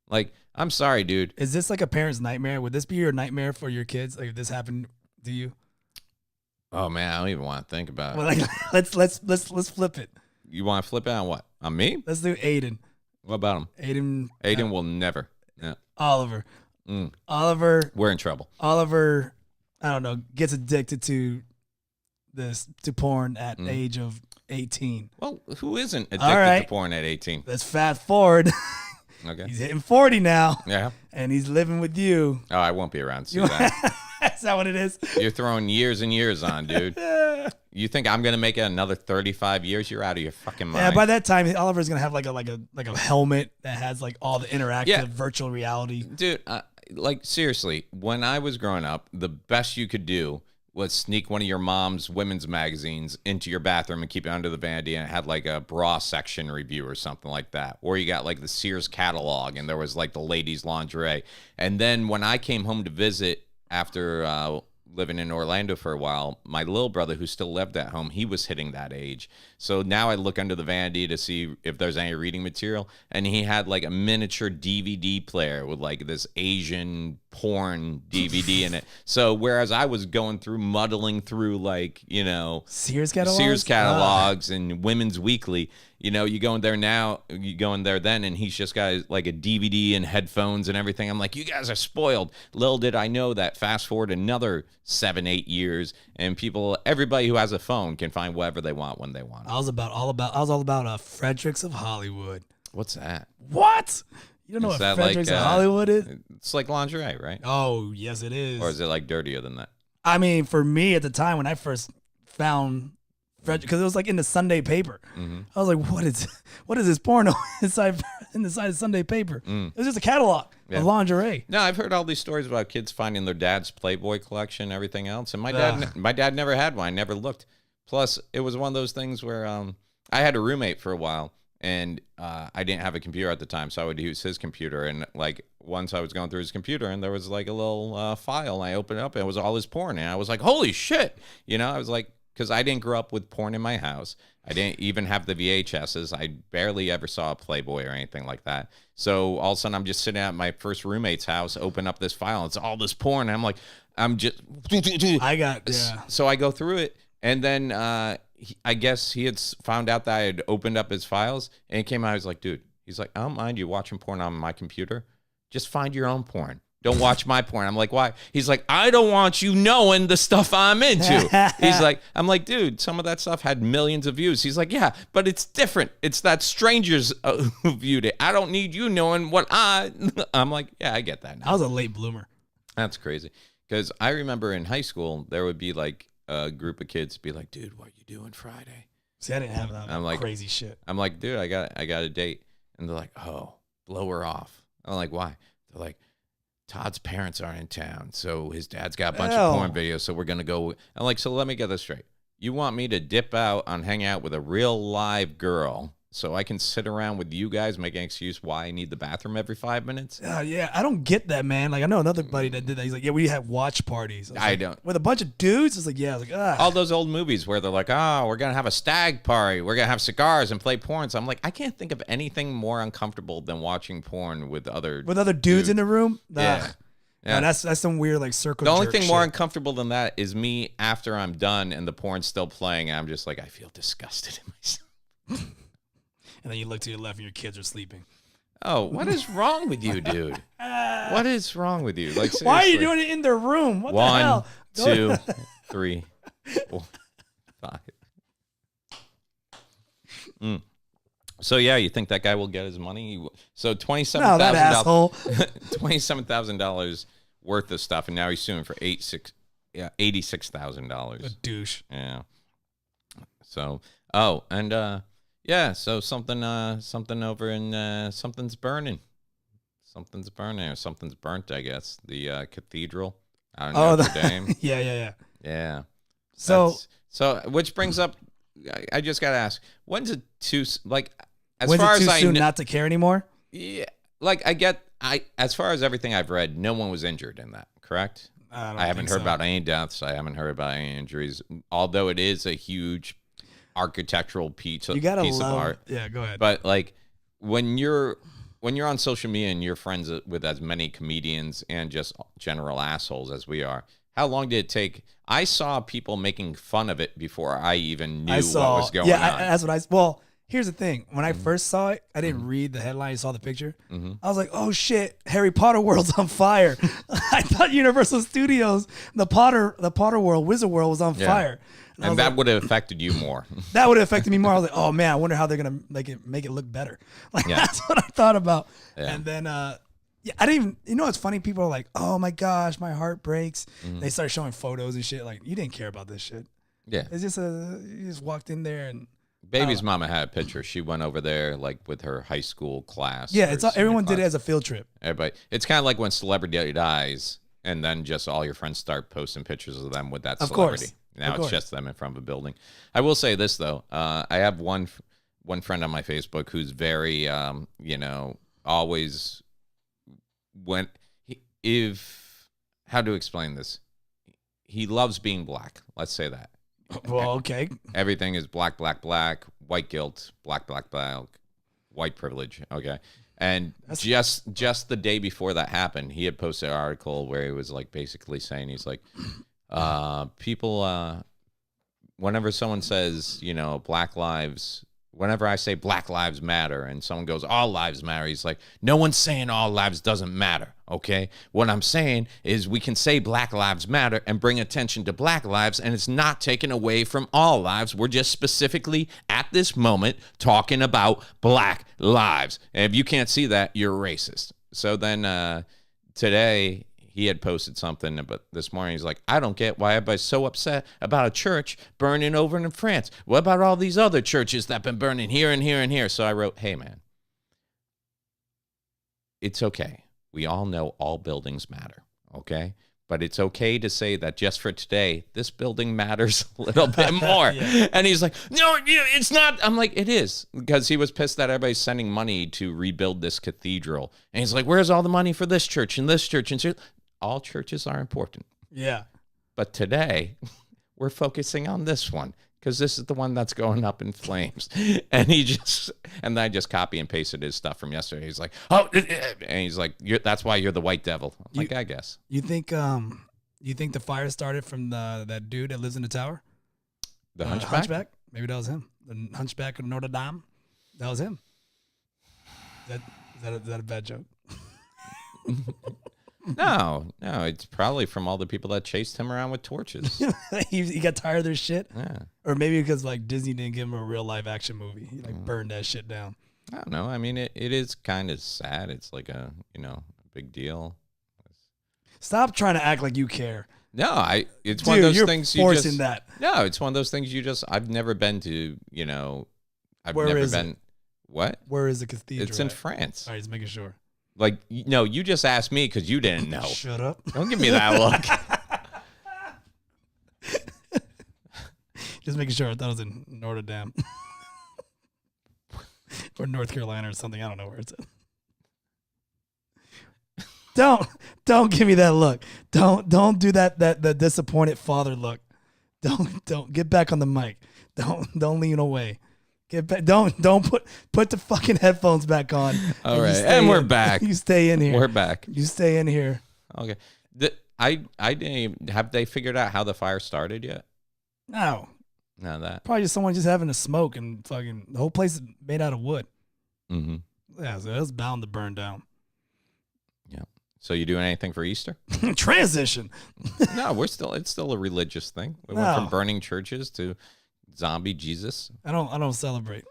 Like, I'm sorry, dude. Is this like a parent's nightmare? Would this be your nightmare for your kids? Like, if this happened to you? Oh man, I don't even want to think about it. Well, like, let's flip it. You want to flip it on what? On me? Let's do Aiden. What about him? Aiden will never. Yeah. Oliver. Oliver. We're in trouble. Oliver, I don't know, gets addicted to porn at age of 18. Well, who isn't addicted to porn at 18? Let's fast forward. Okay. He's hitting 40 now. Yeah. And he's living with you. Oh, I won't be around to see that. Is that what it is? You're throwing years and years on, dude. You think I'm gonna make it another 35 years? You're out of your fucking mind. Yeah, by that time, Oliver's gonna have like a helmet that has like all the interactive virtual reality. Dude, like seriously, when I was growing up, the best you could do was sneak one of your mom's women's magazines into your bathroom and keep it under the vanity, and it had like a bra section review or something like that. Or you got like the Sears catalog and there was like the ladies' lingerie. And then when I came home to visit after living in Orlando for a while, my little brother, who still lived at home, he was hitting that age. So now I look under the vanity to see if there's any reading material, and he had like a miniature DVD player with like this Asian porn DVD in it. So whereas I was muddling through like, Sears catalogs and Women's Weekly, you go in there then, and he's just got like a DVD and headphones and everything. I'm like, you guys are spoiled. Little did I know that fast forward another 7-8 years, and everybody who has a phone can find whatever they want when they want it. I was all about Fredericks of Hollywood. What's that? What? You don't know what Fredericks of Hollywood is? It's like lingerie, right? Oh, yes, it is. Or is it like dirtier than that? I mean, for me at the time when I first found Frederick, because it was like in the Sunday paper, I was like, what is this porno inside in the side of the Sunday paper. It was just a catalog of lingerie. No, I've heard all these stories about kids finding their dad's Playboy collection and everything else. And my dad never had one. I never looked. Plus, it was one of those things where I had a roommate for a while, and I didn't have a computer at the time, so I would use his computer. And like once I was going through his computer, and there was like a little file, and I opened it up, and it was all his porn, and I was like, "Holy shit!" You know, I was like, because I didn't grow up with porn in my house. I didn't even have the VHSs. I barely ever saw a Playboy or anything like that. So all of a sudden, I'm just sitting at my first roommate's house, open up this file, and it's all this porn. And I'm like, So I go through it, and then I guess he had found out that I had opened up his files, and he came out. I was like, dude, he's like, I don't mind you watching porn on my computer. Just find your own porn. Don't watch my porn. I'm like, why? He's like, I don't want you knowing the stuff I'm into. He's like, I'm like, dude, some of that stuff had millions of views. He's like, yeah, but it's different. It's that strangers who viewed it. I don't need you knowing what I'm like, yeah, I get that now. I was a late bloomer. That's crazy. Because I remember in high school, there would be like a group of kids be like, dude, what you doing Friday? See, I didn't have that I'm like, crazy shit. I'm like, dude, I got a date. And they're like, oh, blow her off. I'm like, why? They're like, Todd's parents aren't in town, so his dad's got a bunch of porn videos, so we're going to go. I'm like, so let me get this straight. You want me to dip out and hang out with a real live girl so I can sit around with you guys making an excuse why I need the bathroom every 5 minutes? Yeah, I don't get that, man. Like, I know another buddy that did that. He's like, yeah, we have watch parties. I don't. With a bunch of dudes? It's like, yeah. I was like, all those old movies where they're like, oh, we're going to have a stag party. We're going to have cigars and play porn. So I'm like, I can't think of anything more uncomfortable than watching porn with other dudes in the room? Yeah. Yeah, that's some weird like circle. The only thing more uncomfortable than that is me after I'm done and the porn's still playing. And I'm just like, I feel disgusted in myself. And then you look to your left and your kids are sleeping. Oh, what is wrong with you, dude? What is wrong with you? Like, seriously. Why are you doing it in their room? What the hell? 1, 2, 3, 4, 5. So yeah, you think that guy will get his money? So $27,000, $27,000 worth of stuff, and now he's suing for $86,000. A douche. Yeah. So so something over in something's burning. Something's burning or something's burnt, I guess. The cathedral out in Notre Dame. Yeah. So which brings up, I just gotta ask, when's it too like? As far as I know, not to care anymore. Yeah, like as far as everything I've read, no one was injured in that. Correct? I haven't heard about any deaths. I haven't heard about any injuries. Although it is a huge architectural piece of art. Yeah, go ahead. But like when you're on social media and you're friends with as many comedians and just general assholes as we are, how long did it take? I saw people making fun of it before I even knew what was going on. Yeah, that's what well. Here's the thing. When I first saw it, I didn't read the headline. I saw the picture. I was like, oh, shit, Harry Potter World's on fire. I thought Universal Studios, the Potter World, Wizard World was on fire. And that would have affected you more. That would have affected me more. I was like, oh, man, I wonder how they're going to make it look better. Like, that's what I thought about. Yeah. And then, I didn't even, it's funny. People are like, oh, my gosh, my heart breaks. They start showing photos and shit. Like, you didn't care about this shit. Yeah. It's just you just walked in there and. Baby's mama had a picture. She went over there like with her high school class. Yeah, everyone did it as a field trip. Everybody. It's kind of like when celebrity dies, and then just all your friends start posting pictures of them with that celebrity. Now it's just them in front of a building. I will say this though. I have one friend on my Facebook who's very, always how to explain this? He loves being black. Let's say that. Well, okay. Everything is black, black, black, white guilt, black, black, black, white privilege. Okay. And just the day before that happened, he had posted an article where he was like basically saying, he's like, people, whenever someone says, Black lives, whenever I say Black Lives Matter and someone goes, all lives matter, he's like, no one's saying all lives doesn't matter, okay? What I'm saying is we can say Black Lives Matter and bring attention to Black lives, and it's not taken away from all lives. We're just specifically at this moment talking about Black lives. And if you can't see that, you're racist. So then today he had posted something, but this morning he's like, I don't get why everybody's so upset about a church burning over in France. What about all these other churches that have been burning here and here and here? So I wrote, hey, man, it's okay. We all know all buildings matter, okay? But it's okay to say that just for today, this building matters a little bit more. Yeah. And he's like, no, it's not. I'm like, it is. Because he was pissed that everybody's sending money to rebuild this cathedral. And he's like, where's all the money for this church and this church? And all churches are important. Yeah. But today, we're focusing on this one. Because this is the one that's going up in flames. And I just copy and pasted his stuff from yesterday. He's like, oh, and he's like, that's why you're the white devil. I'm like, I guess. You think the fire started from that dude that lives in the tower? The hunchback? Maybe that was him. The hunchback of Notre Dame? That was him. Is that a bad joke? No, it's probably from all the people that chased him around with torches. he got tired of their shit. Yeah. Or maybe because like Disney didn't give him a real live action movie. He like burned that shit down. I don't know. I mean, it is kind of sad. It's like a big deal. Stop trying to act like you care. No, it's one of those things you just... that. No, it's one of those things you just... I've never been to, Where never is been... It? What? Where is the cathedral? It's in France. All right, just making sure. Like, no, you just asked me because you didn't know. Shut up. Don't give me that look. Just making sure. I thought it was in Notre Dame. Or North Carolina or something. I don't know where it's at. Don't give me that look. Don't do that disappointed father look. Don't get back on the mic. Don't lean away. Get back. Don't put the fucking headphones back on. All right, and we're back. You stay in here. We're back. You stay in here. Okay. I didn't even, have they figured out how the fire started yet? No. No, that probably just someone just having a smoke and fucking the whole place is made out of wood. Mm-hmm. Yeah, so it was bound to burn down. Yeah. So you doing anything for Easter? Transition. No, it's still a religious thing. We went from burning churches to zombie Jesus. I don't celebrate.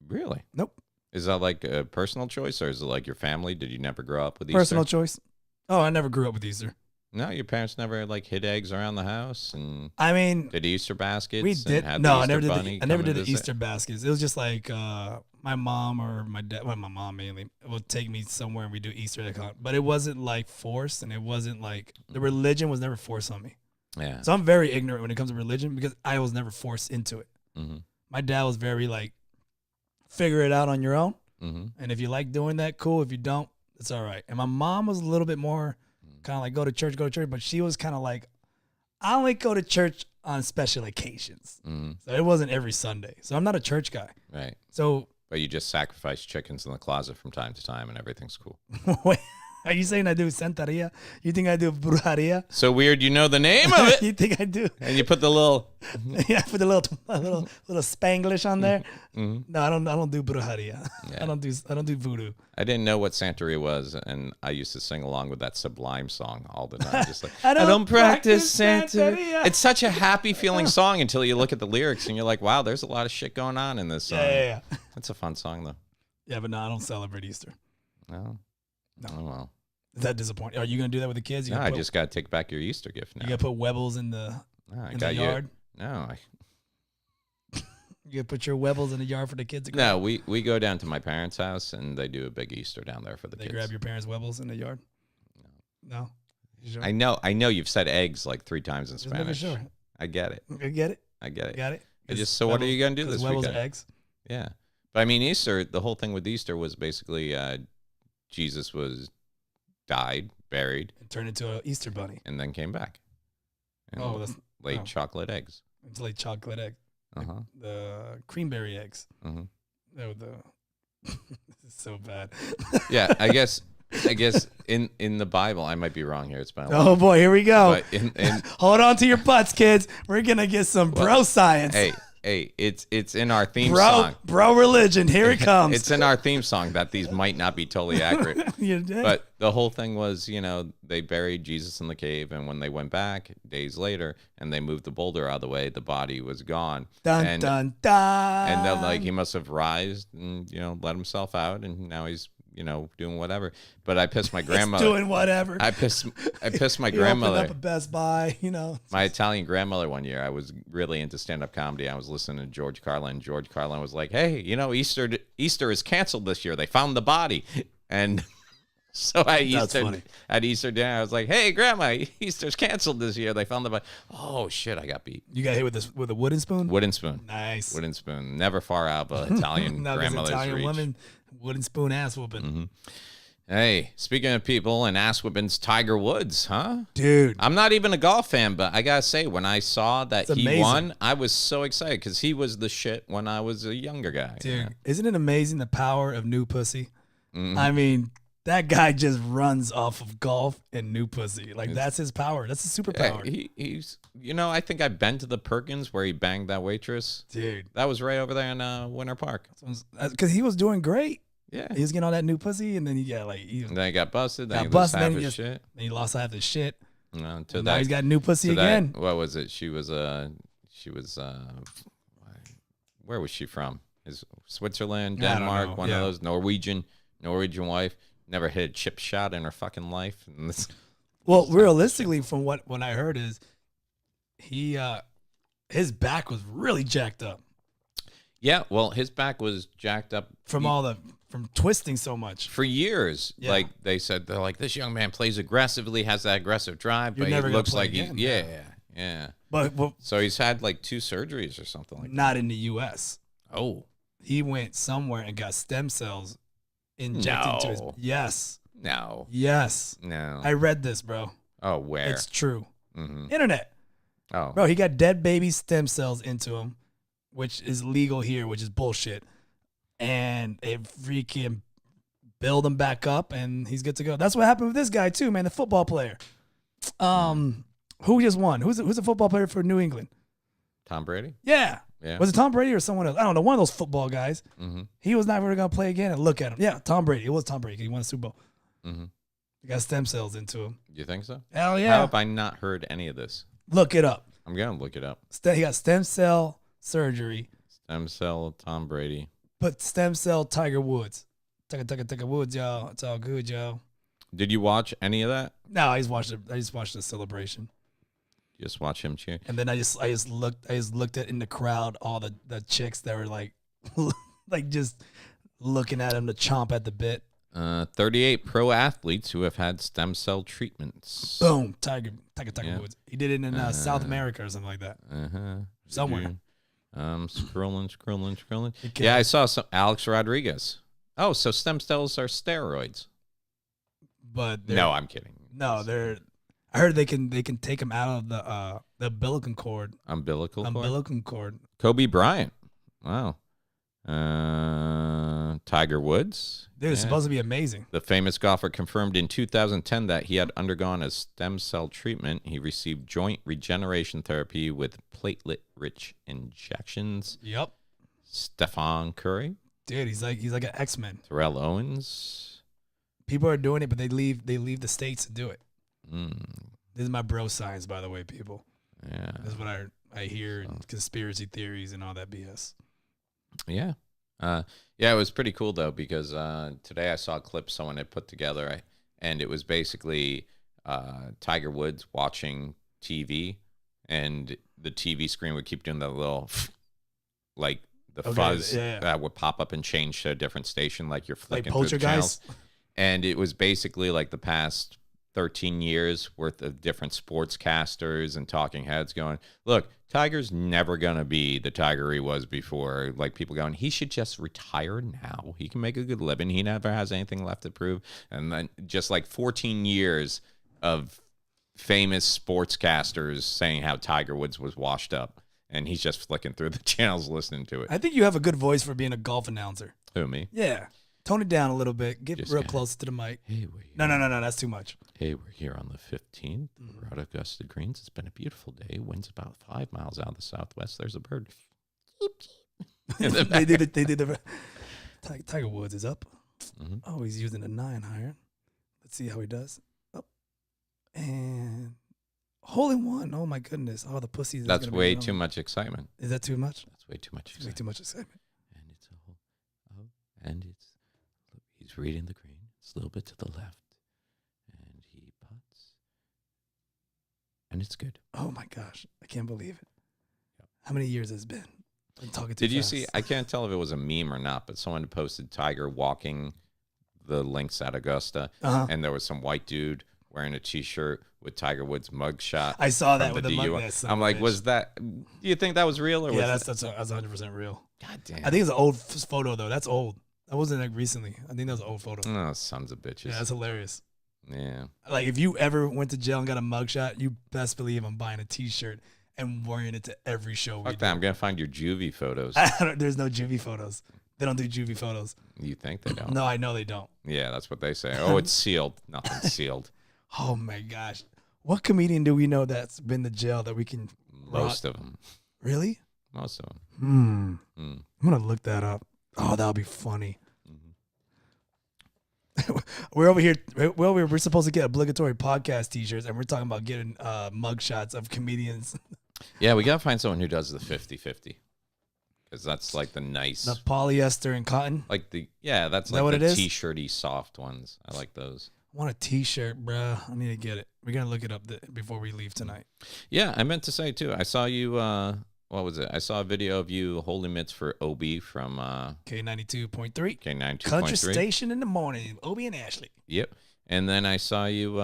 Really? Nope. Is that like a personal choice, or is it like your family? Did you never grow up with Easter? Personal choice. Oh, I never grew up with Easter. No, your parents never like hid eggs around the house and did Easter baskets. We did. And No, I never did. I never did the Easter baskets. It was just like my mom or my dad. Well, my mom mainly would take me somewhere and we do Easter egg hunt. But it wasn't like forced, and it wasn't like the religion was never forced on me. Yeah. So I'm very ignorant when it comes to religion because I was never forced into it. Mm-hmm. My dad was very like, figure it out on your own. Mm-hmm. And if you like doing that, cool. If you don't, it's all right. And my mom was a little bit more kind of like go to church. But she was kind of like, I only go to church on special occasions. Mm-hmm. So it wasn't every Sunday. So I'm not a church guy. Right. So. But you just sacrifice chickens in the closet from time to time and everything's cool. Wait, are you saying I do Santeria? You think I do Brujeria? So weird, you know the name of it. You think I do? And you put the little... Yeah, put the little Spanglish on there. Mm-hmm. No, I don't do Brujeria. Yeah. I don't do voodoo. I didn't know what Santeria was, and I used to sing along with that Sublime song all the time. Just like I don't practice Santeria. It's such a happy feeling song until you look at the lyrics and you're like, wow, there's a lot of shit going on in this song. Yeah. That's a fun song though. Yeah, but no, I don't celebrate Easter. No. Oh well. Is that disappointing? Are you gonna do that with the kids? No, I just gotta take back your Easter gift now. You gotta put Webbles in the yard. No, You gotta put your Webbles in the yard for the kids. No, we go down to my parents' house and they do a big Easter down there for the kids. They grab your parents' Webbles in the yard. No. Sure? I know you've said eggs like 3 times in Spanish. Sure. I get it. I get it. Got it. So what are you gonna do this weekend? Webbles are eggs. Yeah. But I mean, Easter, the whole thing with Easter was basically Jesus died, buried. And turned into an Easter bunny. And then came back. And that's... laid chocolate eggs. It's like chocolate egg. Uh-huh. The creamberry eggs. Mm-hmm. No, this is so bad. Yeah, I guess in the Bible, I might be wrong here. It's been a while. Oh boy, here we go. But hold on to your butts, kids. We're gonna get some bro science. Hey, it's in our theme song. Bro religion, here it comes. It's in our theme song that these might not be totally accurate. But the whole thing was, they buried Jesus in the cave, and when they went back days later and they moved the boulder out of the way, the body was gone. Dun, dun, dun. And then he must have rised and, let himself out, and now he's doing whatever. But I pissed my grandmother. Doing whatever. I pissed my grandmother. Opened up a Best Buy, My Italian grandmother one year, I was really into stand-up comedy. I was listening to George Carlin. George Carlin was like, hey, Easter is canceled this year. They found the body. And so at Easter dinner, I was like, "Hey, Grandma, Easter's canceled this year." They found the bike. Oh shit, I got beat. You got hit with a wooden spoon. Wooden spoon. Nice. Wooden spoon. Never far out of Italian grandmother's Italian reach. woman, wooden spoon ass whooping. Mm-hmm. Hey, speaking of people and ass whippings, Tiger Woods, huh? Dude. I'm not even a golf fan, but I got to say, when I saw that he won, I was so excited because he was the shit when I was a younger guy. Dude, isn't it amazing the power of new pussy? I mean, that guy just runs off of golf and new pussy. Like, that's his power. That's his superpower. Yeah, he's, I think I've been to the Perkins where he banged that waitress. Dude. That was right over there in Winter Park. Because he was doing great. Yeah, he was getting all that new pussy, and then he got busted. Then he lost half his shit. Then he lost half his shit. Now he's got new pussy again. What was it? She was where was she from? Is Switzerland, Denmark, one of those Norwegian wife. Never hit a chip shot in her fucking life. Well, realistically, from what I heard is his back was really jacked up. Yeah, well, his back was jacked up from twisting so much for years. Yeah. Like they're like, this young man plays aggressively, has that aggressive drive, but he looks like yeah. But so he's had like 2 surgeries or something like that. Not in the U.S. Oh, he went somewhere and got stem cells injected to his. Yes. No. Yes. No. I read this, bro. Oh, where? It's true. Mm-hmm. Internet. Oh, bro, he got dead baby stem cells into him, which is legal here, which is bullshit. And they freaking build him back up, and he's good to go. That's what happened with this guy too, man. The football player. Who just won? Who's a football player for New England? Tom Brady. Yeah. Yeah. Was it Tom Brady or someone else? I don't know. One of those football guys. Mm-hmm. He was never going to play again. And look at him. Yeah, Tom Brady. It was Tom Brady. He won a Super Bowl. Mm-hmm. He got stem cells into him. You think so? Hell yeah. How have I not heard any of this? Look it up. I'm going to look it up. He got stem cell surgery. Stem cell Tom Brady. But stem cell Tiger Woods. Tiger Woods, y'all. It's all good, y'all. Did you watch any of that? No, I just watched the celebration. Just watch him cheer. And then I just looked at in the crowd all the chicks that were like like just looking at him to chomp at the bit. 38 pro athletes who have had stem cell treatments. Boom, Tiger Woods. He did it in South America or something like that. Somewhere. Scrolling. Yeah, I saw some Alex Rodriguez. Oh, so stem cells are steroids. But no, I'm kidding. No, I heard they can take them out of the umbilical cord. Umbilical cord. Kobe Bryant. Wow. Tiger Woods. Dude, it's supposed to be amazing. The famous golfer confirmed in 2010 that he had undergone a stem cell treatment. He received joint regeneration therapy with platelet-rich injections. Yep. Stephen Curry. Dude, he's like an X-Men. Terrell Owens. People are doing it, but they leave the states to do it. Mm. This is my bro science, by the way, people. Yeah. This is what I hear in conspiracy theories and all that BS. Yeah. Yeah, it was pretty cool, though, because today I saw a clip someone had put together, and it was basically Tiger Woods watching TV, and the TV screen would keep doing that little, like, the fuzz that would pop up and change to a different station, like you're flicking through the channels. And it was basically like the past 13 years worth of different sportscasters and talking heads going, look, Tiger's never going to be the Tiger he was before. Like people going, he should just retire now. He can make a good living. He never has anything left to prove. And then just like 14 years of famous sportscasters saying how Tiger Woods was washed up. And he's just flicking through the channels listening to it. I think you have a good voice for being a golf announcer. Who, me? Yeah. Tone it down a little bit. Get just real close to the mic. Hey, no, that's too much. Hey, we're here on the 15th. We're at Augusta Greens. It's been a beautiful day. Wind's about 5 miles out of the southwest. There's a bird. They did the Tiger Woods is up. Mm-hmm. Oh, he's using a 9 iron. Let's see how he does. Up. And hole in one. Oh, my goodness. Oh, the pussy. That's way too much excitement. Is that too much? That's way too much excitement. Way too much excitement. And it's a hole. Oh, and it's. He's reading the green. It's a little bit to the left. And he putts. And it's good. Oh, my gosh. I can't believe it. Yep. How many years has it been? I'm talking too Did you fast. see? I can't tell if it was a meme or not, but someone posted Tiger walking the links at Augusta, and there was some white dude wearing a T-shirt with Tiger Woods' mugshot. I saw that from with the DUI. mug. I'm like, was that? Do you think that was real or? Yeah, was that's 100% real. God damn. I think it's an old photo though. That's old. That wasn't like recently. I think that was an old photo. Oh, sons of bitches. Yeah, that's hilarious. Yeah. Like if you ever went to jail and got a mugshot, you best believe I'm buying a T-shirt and wearing it to every show we Fuck do. that. I'm gonna find your juvie photos. There's no juvie photos. They don't do juvie photos. You think they don't? No, I know they don't. Yeah, that's what they say. Oh, it's sealed. Nothing's sealed. Oh my gosh. What comedian do we know that's been to jail that we can Most of them. Really? Most of them. I'm going to look that up. Oh, that'll be funny. We're over here. Well, we're supposed to get obligatory podcast T-shirts, and we're talking about getting mugshots of comedians. Yeah, we got to find someone who does the 50-50. Because that's like the nice. The polyester and cotton. Like that's that like what the it is? T-shirty soft ones. I like those. I want a T-shirt, bruh. I need to get it. We're going to look it up before we leave tonight. Yeah, I meant to say, too. I saw you, what was it? I saw a video of you holding mitts for OB from K92.3. K92.3. Country Station in the morning. OB and Ashley. Yep. And then I saw you,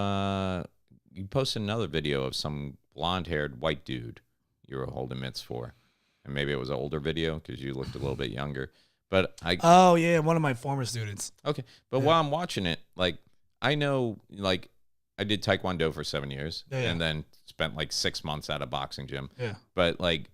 you posted another video of some blonde-haired white dude you were holding mitts for. And maybe it was an older video because you looked a little bit younger. But Oh, yeah, one of my former students. Okay. But while I'm watching it, like, I know, like, I did Taekwondo for 7 years and then spent like 6 months at a boxing gym. Yeah. But like,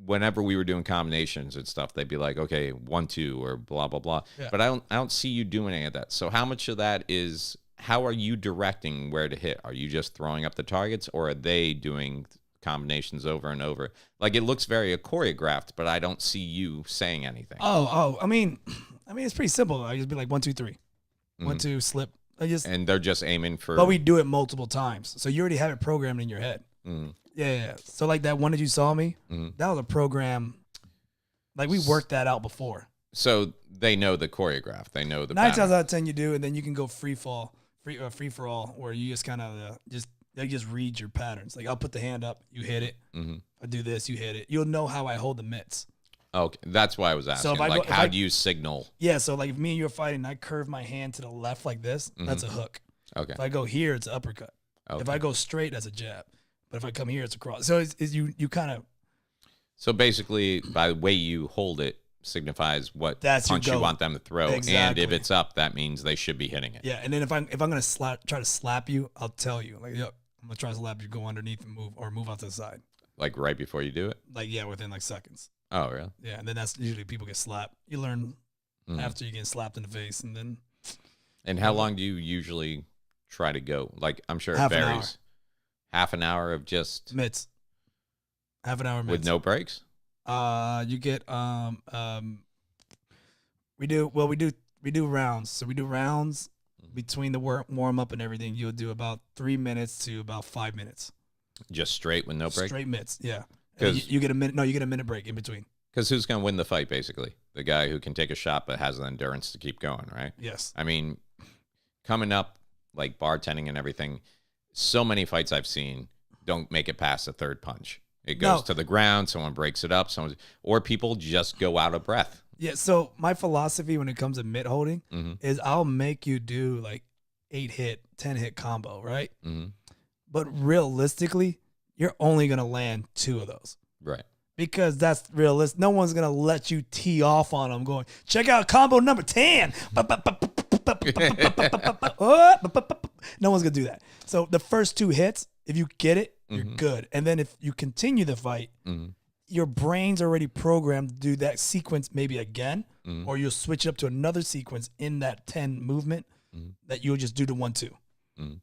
whenever we were doing combinations and stuff, they'd be like, okay, 1-2 or blah, blah, blah. Yeah. But I don't see you doing any of that. So how much of that is, how are you directing where to hit? Are you just throwing up the targets or are they doing combinations over and over? Like, it looks very choreographed, but I don't see you saying anything. I mean, it's pretty simple. I just be like 1, 2, 3, 1, 2, slip. And they're just aiming for. But we do it multiple times, so you already have it programmed in your head. Yeah. So like that one that you saw me, that was a program. Like we worked that out before. So they know the choreograph. They know the 9 pattern. times out of 10 you do, and then you can go free for all, where you just kind of they just read your patterns. Like I'll put the hand up, you hit it. I do this, you hit it. You'll know how I hold the mitts. Okay, that's why I was asking. So like, how do you signal? Yeah, so like if me and you are fighting, and I curve my hand to the left like this, that's a hook. Okay. If I go here, it's an uppercut. Okay. If I go straight, that's a jab. But if I come here, it's a cross. So it's you kind of. So basically, by the way you hold it signifies what punch you want them to throw, exactly. And if it's up, that means they should be hitting it. Yeah, and then if I'm gonna try to slap you, I'll tell you like, yep, I'm gonna try to slap you, go underneath and move out to the side. Like right before you do it. Like within like seconds. Oh really? Yeah, and then that's usually people get slapped. You learn after you get slapped in the face, and then. And how long do you usually try to go? Like I'm sure it half varies. An hour. Half an hour of just mitts. Half an hour mitts. With no breaks? You get we do rounds. So we do rounds between the warm up and everything. You'll do about 3 minutes to about 5 minutes. Just straight with no break? Straight mitts, yeah. You get a minute. No, you get a minute break in between. Because who's going to win the fight, basically? The guy who can take a shot but has the endurance to keep going, right? Yes. I mean, coming up, like bartending and everything, so many fights I've seen don't make it past the third punch. It goes to the ground, someone breaks it up, or people just go out of breath. Yeah, so my philosophy when it comes to mitt holding is I'll make you do like 8-hit, 10-hit combo, right? But realistically, you're only going to land 2 of those. Right. Because that's realistic. No one's going to let you tee off on them going, check out combo number 10. No one's going to do that. So the first 2 hits, if you get it, you're good. And then if you continue the fight, your brain's already programmed to do that sequence maybe again, or you'll switch it up to another sequence in that 10 movement that you'll just do the 1-2.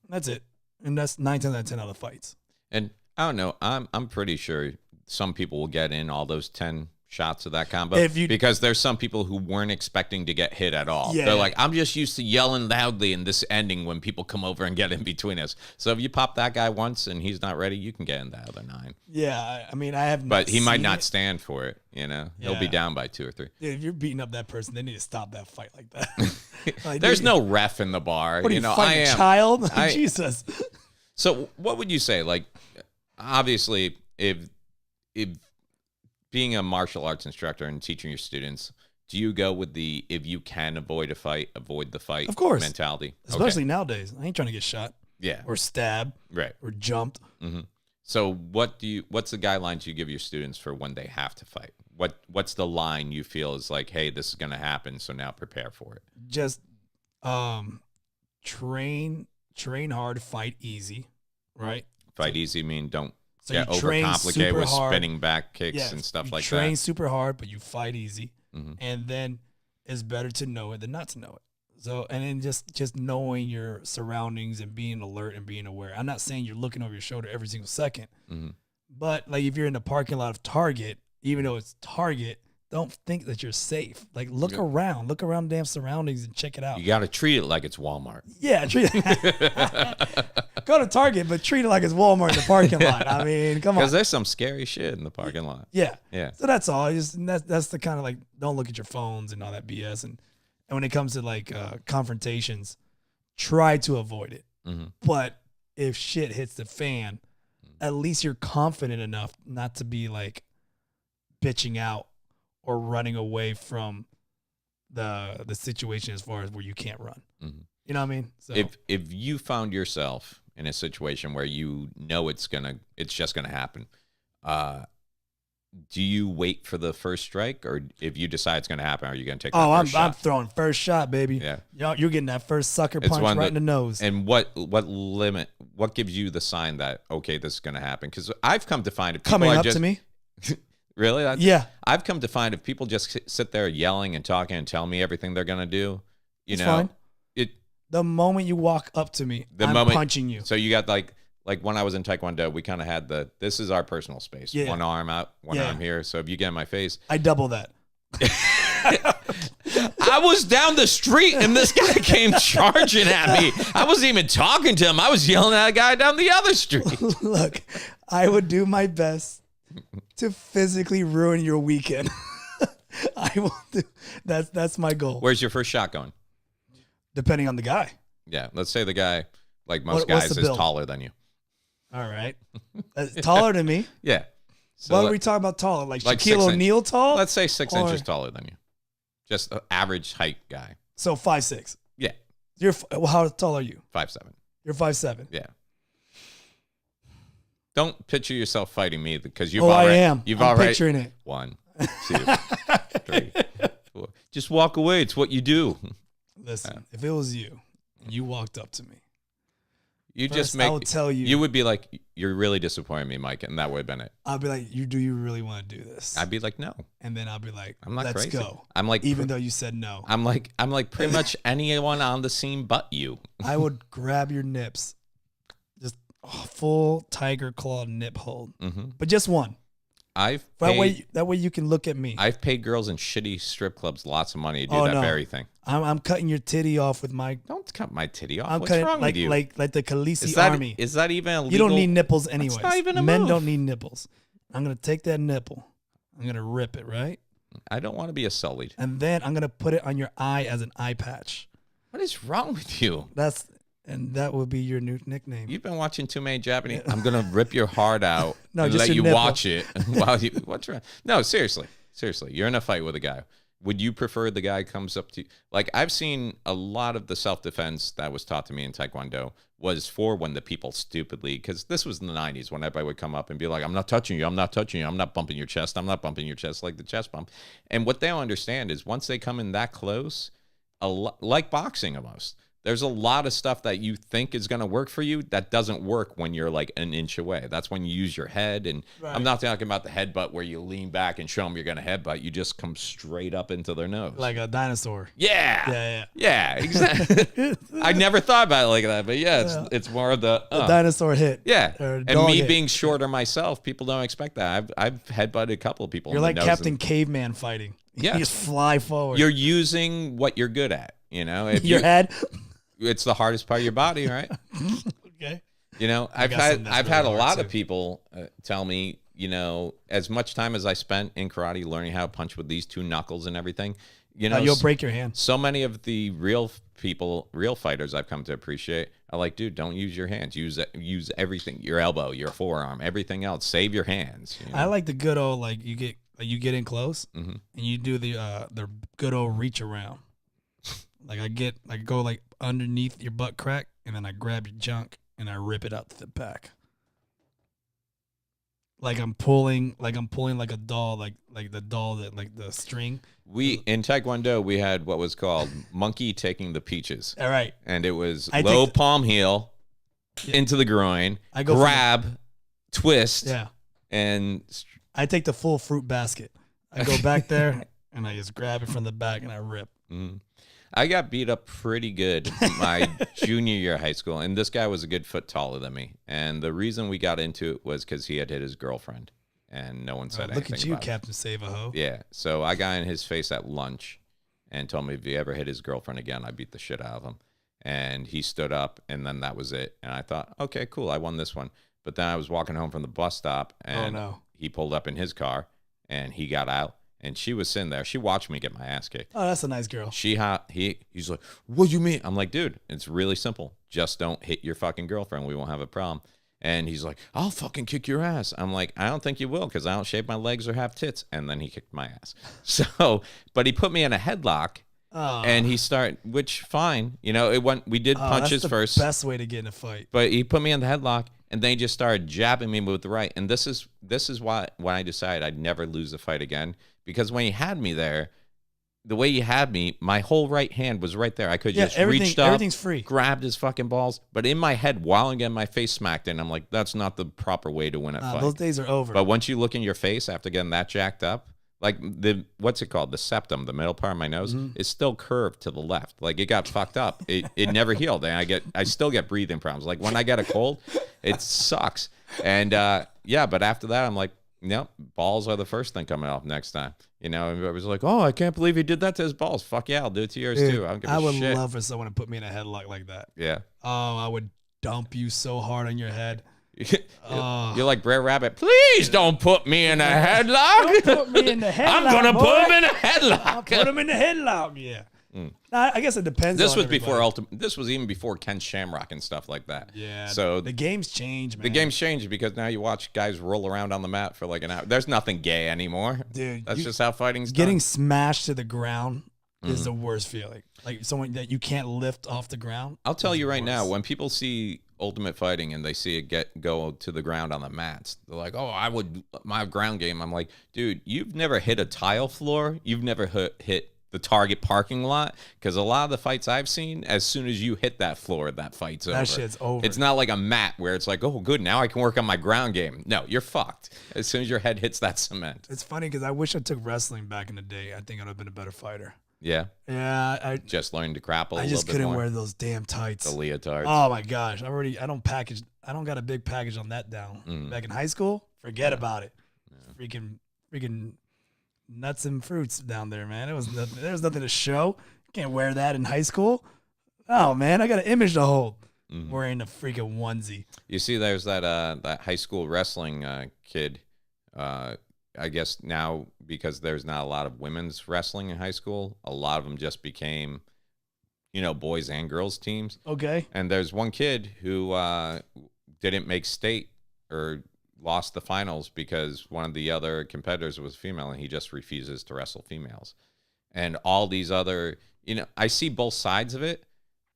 That's it. And that's 9 times out of 10 out of the fights. And I don't know. I'm pretty sure some people will get in all those 10 shots of that combo because there's some people who weren't expecting to get hit at all. Yeah. They're like, I'm just used to yelling loudly in this ending when people come over and get in between us. So if you pop that guy once and he's not ready, you can get in the other 9. Yeah, I mean, I have. But he might not stand for it. You know, he'll be down by 2 or 3. Dude, if you're beating up that person, they need to stop that fight like that. Like, there's no ref in the bar. What are you know, fighting a child? Jesus. So what would you say? Like, obviously, if being a martial arts instructor and teaching your students, Do you go with the if you can avoid a fight, avoid the fight of course. mentality? Especially nowadays. I ain't trying to get shot. Yeah. Or stabbed. Right. Or jumped. Mm-hmm. So what's the guidelines you give your students for when they have to fight? What's the line you feel is like, hey, this is going to happen, so now prepare for it? Just train hard, fight easy, right? Fight easy mean don't so get overcomplicated with spinning back kicks and stuff like that. Train super hard, but you fight easy. Mm-hmm. And then it's better to know it than not to know it. So, and then just knowing your surroundings and being alert and being aware. I'm not saying you're looking over your shoulder every single second, but like if you're in the parking lot of Target, even though it's Target, don't think that you're safe. Like look around the damn surroundings and check it out. You got to treat it like it's Walmart. Yeah, treat go to Target, but treat it like it's Walmart in the parking lot. I mean, come on. Because there's some scary shit in the parking lot. Yeah. Yeah. So that's all. That's the kind of like, don't look at your phones and all that BS. And when it comes to like confrontations, try to avoid it. Mm-hmm. But if shit hits the fan, at least you're confident enough not to be like bitching out or running away from the situation as far as where you can't run. Mm-hmm. You know what I mean? So if you found yourself in a situation where you know it's just gonna happen, do you wait for the first strike, or if you decide it's gonna happen, are you gonna take? I'm throwing first shot, baby. Yeah, you're getting that first sucker punch right in the nose. And what gives you the sign that okay, this is gonna happen? Because I've come to find if coming up to me. Really? Yeah. I've come to find if people just sit there yelling and talking and tell me everything they're gonna do, it's fine. The moment you walk up to me, I'm punching you. So you got like when I was in Taekwondo, we kind of had this is our personal space. Yeah. One arm out, one arm here. So if you get in my face, I double that. I was down the street and this guy came charging at me. I wasn't even talking to him. I was yelling at a guy down the other street. Look, I would do my best to physically ruin your weekend. I will do. That's my goal. Where's your first shot going? Depending on the guy. Yeah, let's say the guy, like most guys, is taller than you. All right, taller than me. Yeah. So what are we talking about taller? Like Shaquille O'Neal tall? Let's say 6 inches taller than you. Just an average height guy. So 5'6". Yeah. How tall are you? 5'7". You're 5'7". Yeah. Don't picture yourself fighting me because I am. I'm picturing it. 1, 2, 3, 4. Just walk away. It's what you do. Listen, if it was you and you walked up to me, I would tell you. You would be like, "You're really disappointing me, Mike," and that would have been it. I'd be like, "Do you really want to do this?" I'd be like, "No," and then I'll be like, "I'm not Let's crazy." go. I'm like, even though you said no. I'm like pretty much anyone on the scene but you. I would grab your nips, just full tiger claw nip hold, but just one. That way you can look at me. I've paid girls in shitty strip clubs lots of money to do that very thing. I'm cutting your titty off with my. Don't cut my titty off. I'm What's cutting wrong with you? Like the Khaleesi army. Is that even illegal? You don't need nipples anyways. That's not even a Men move. don't need nipples. I'm gonna take that nipple. I'm gonna rip it right. I don't want to be sullied. And then I'm gonna put it on your eye as an eye patch. What is wrong with you? That will be your new nickname. You've been watching too many Japanese. I'm gonna rip your heart out and let you nipple. watch it while you. What's wrong? No, seriously, you're in a fight with a guy. Would you prefer the guy comes up to you? Like I've seen a lot of the self-defense that was taught to me in Taekwondo was for when the people stupidly, because this was in the 90s when everybody would come up and be like, "I'm not touching you. I'm not touching you. I'm not bumping your chest. I'm not bumping your chest," like the chest bump. And what they don't understand is once they come in that close, like boxing almost. There's a lot of stuff that you think is going to work for you that doesn't work when you're like an inch away. That's when you use your head. And I'm not talking about the headbutt where you lean back and show them you're going to headbutt. You just come straight up into their nose. Like a dinosaur. Yeah, exactly. I never thought about it like that. But it's more of the dinosaur hit. Yeah. And me being shorter myself, people don't expect that. I've headbutted a couple of people. You're like Captain Caveman fighting. Yeah. You just fly forward. You're using what you're good at. You know, if your head. It's the hardest part of your body, right? Okay. You know, I've had a lot of people tell me, you know, as much time as I spent in karate learning how to punch with these 2 knuckles and everything, you know, you'll break your hand. So many of the real fighters I've come to appreciate are like, dude, don't use your hands. Use everything. Your elbow, your forearm, everything else. Save your hands. You know? I like the good old, like you get Like you get in close Mm-hmm. and you do the good old reach around. Like I go like underneath your butt crack and then I grab your junk and I rip it out to the back. Like I'm pulling like a doll, like the doll that like the string. In Taekwondo we had what was called monkey taking the peaches. All right. And it was low palm heel into the groin, grab, twist. Yeah. And I take the full fruit basket. I go back there and I just grab it from the back and I rip. Mm. I got beat up pretty good my junior year of high school, and this guy was a good foot taller than me. And the reason we got into it was because he had hit his girlfriend, and no one said anything. Look at you, about Captain Save-A-Ho. Yeah, so I got in his face at lunch and told me if he ever hit his girlfriend again, I beat the shit out of him. And he stood up, and then that was it. And I thought, okay, cool, I won this one. But then I was walking home from the bus stop, and he pulled up in his car, and he got out. And she was sitting there. She watched me get my ass kicked. Oh, that's a nice girl. He's like, what do you mean? I'm like, dude, it's really simple. Just don't hit your fucking girlfriend. We won't have a problem. And he's like, I'll fucking kick your ass. I'm like, I don't think you will because I don't shave my legs or have tits. And then he kicked my ass. So, but he put me in a headlock. And he started, which fine. You know, we did punches first. Best way to get in a fight. But he put me in the headlock. And then he just started jabbing me with the right. And this is why when I decided I'd never lose a fight again. Because when he had me there, the way he had me, my whole right hand was right there. I could just reached up, everything's free. Grabbed his fucking balls. But in my head, while I'm getting my face smacked in, I'm like, that's not the proper way to win a fight. Those days are over. But once you look in your face after getting that jacked up, like what's it called? The septum, the middle part of my nose, is still curved to the left. Like it got fucked up. It never healed. And I still get breathing problems. Like when I get a cold, it sucks. And but after that, I'm like, nope, balls are the first thing coming off next time. You know, and I was like, oh, I can't believe he did that to his balls. Fuck yeah, I'll do it to yours too. I don't give a shit. I would love for someone to put me in a headlock like that. Yeah. Oh, I would dump you so hard on your head. You're like Brer Rabbit. Please don't put me in a headlock. Don't put me in the headlock. I'm gonna put him in a headlock. I'll put him in the headlock. Yeah. I guess it depends. This was before This was even before Ken Shamrock and stuff like that. Yeah. So the game's changed, man. The game's changed because now you watch guys roll around on the mat for like an hour. There's nothing gay anymore, dude. That's just how fighting's getting done. Smashed to the ground is the worst feeling. Like someone that you can't lift off the ground. I'll tell you right now, when people see Ultimate Fighting and they see it go to the ground on the mats, they're like, oh, I would my ground game. I'm like, dude, you've never hit a tile floor. You've never hit the Target parking lot, because a lot of the fights I've seen, as soon as you hit that floor, that fight's over. That shit's over. It's not like a mat where it's like, oh, good, now I can work on my ground game. No, you're fucked as soon as your head hits that cement. It's funny because I wish I took wrestling back in the day. I think I'd have been a better fighter. Yeah. Yeah. I just learned to grapple. I just couldn't wear those damn tights. The leotards. Oh my gosh. I don't got a big package on that down. Back in high school, forget about it. Yeah. Freaking nuts and fruits down there, man. There was nothing to show. Can't wear that in high school. Oh man, I got an image to hold. Wearing a freaking onesie. You see, there's that high school wrestling kid. I guess now, because there's not a lot of women's wrestling in high school, a lot of them just became, boys and girls teams. Okay. And there's one kid who didn't make state or lost the finals because one of the other competitors was female, and he just refuses to wrestle females. And all these other, I see both sides of it,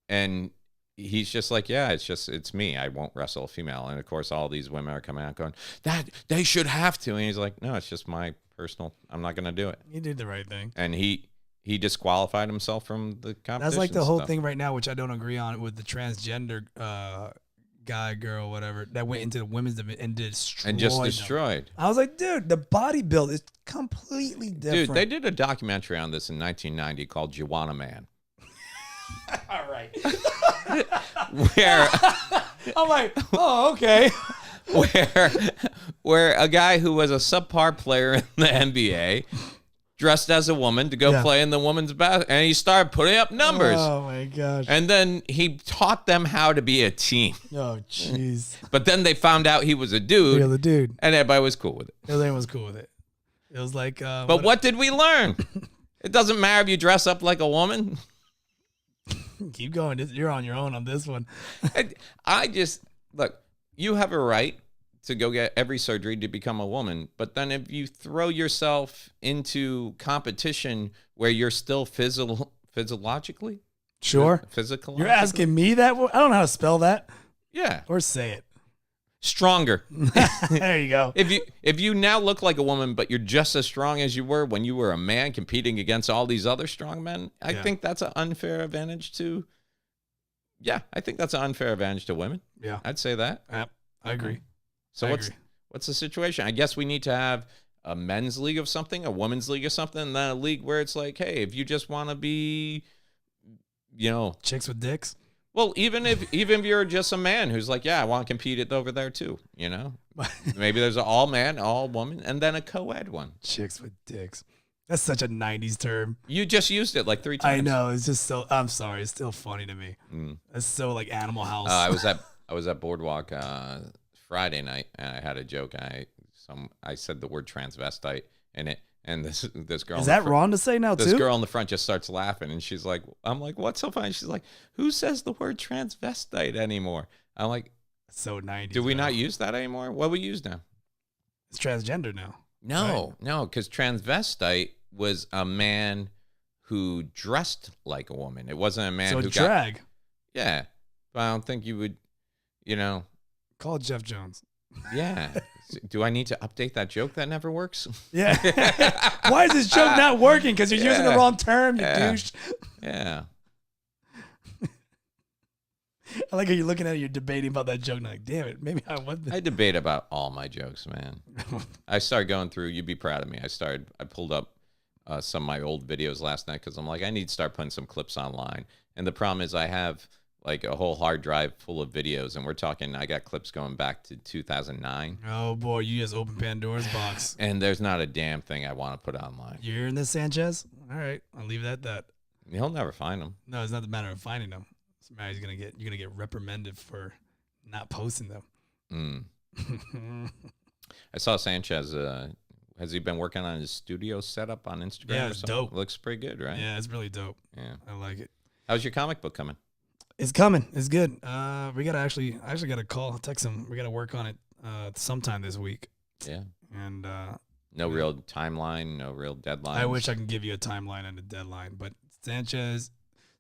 and he's just like, yeah, it's me. I won't wrestle a female. And of course, all these women are coming out going, that they should have to. And he's like, no, it's just my personal, I'm not going to do it. He did the right thing. And he disqualified himself from the competition. That's like the whole thing right now, which I don't agree on, with the transgender guy, girl, whatever, that went into the women's division and destroyed. Them. I was like, dude, the body build is completely different. Dude, they did a documentary on this in 1990 called Juwanna Man. All right. Where I'm like, oh, okay. Where a guy who was a subpar player in the NBA dressed as a woman to go play in the women's basketball, and he started putting up numbers. Oh my gosh. And then he taught them how to be a team. Oh jeez. But then they found out he was a dude. Real dude. And everybody was cool with it. Everyone was cool with it. It was like but what did we learn? It doesn't matter if you dress up like a woman. Keep going. You're on your own on this one. I just, look, you have a right to go get every surgery to become a woman. But then if you throw yourself into competition where you're still physiologically? Sure. Physical. You're asking me that? I don't know how to spell that. Yeah. Or say it. Stronger. There you go. If you now look like a woman, but you're just as strong as you were when you were a man competing against all these other strong men, I think that's an unfair advantage to. Yeah, I think that's an unfair advantage to women. Yeah, I'd say that. Yep, I agree. So what's the situation? I guess we need to have a men's league of something, a women's league of something, and then a league where it's like, hey, if you just want to be, chicks with dicks. Well, even if you're just a man who's like, yeah, I want to compete it over there too, Maybe there's an all man, all woman, and then a co-ed one. Chicks with dicks. That's such a 90s term. You just used it like 3 times. I know. It's just so, I'm sorry. It's still funny to me. It's so like Animal House. I was at Boardwalk Friday night, and I had a joke. I said the word transvestite in it. And this girl. Is that wrong to say now, too? This girl in the front just starts laughing, and she's like, I'm like, what's so funny? She's like, who says the word transvestite anymore? I'm like, so 90s. Do we not use that anymore? What we use now? It's transgender now. No, because transvestite was a man who dressed like a woman. It wasn't a man who drag. Yeah, but I don't think you would, Call Jeff Jones. Yeah. Do I need to update that joke that never works? Yeah. Why is this joke not working? Because you're using the wrong term, you douche. Yeah. I like how you're looking at it, you're debating about that joke. And like, damn it, maybe I want this. I debate about all my jokes, man. I started going through, you'd be proud of me. I pulled up some of my old videos last night because I'm like, I need to start putting some clips online. And the problem is I have like a whole hard drive full of videos, and we're talking, I got clips going back to 2009. Oh boy, you just opened Pandora's box. And there's not a damn thing I want to put online. You're hearing this, Sanchez? All right, I'll leave it at that. He'll never find them. No, it's not the matter of finding them. It's the matter you're gonna get reprimanded for not posting them. I saw Sanchez. Has he been working on his studio setup on Instagram? Yeah, or it's something? dope. Looks pretty good, right? Yeah, it's really dope. Yeah, I like it. How's your comic book coming? It's coming. It's good. We gotta I actually got to text him. We gotta work on it sometime this week. Yeah. And no real timeline, no real deadline. I wish I could give you a timeline and a deadline, but Sanchez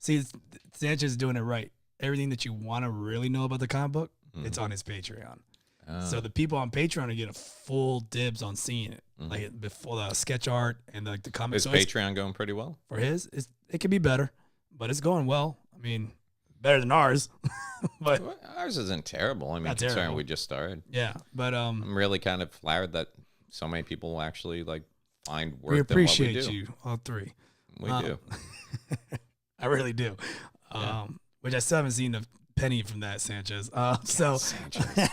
is doing it right. Everything that you want to really know about the comic book, it's on his Patreon. So the people on Patreon are getting full dibs on seeing it, like before the sketch art and like the comics. Is Patreon going pretty well? For his, it could be better, but it's going well. I mean, better than ours, but ours isn't terrible. I mean, considering we just started. Yeah, but I'm really kind of flattered that so many people will actually like find work. We appreciate in what we do. You, all three. We do. I really do. Which I still haven't seen a penny from that, Sanchez. So Sanchez.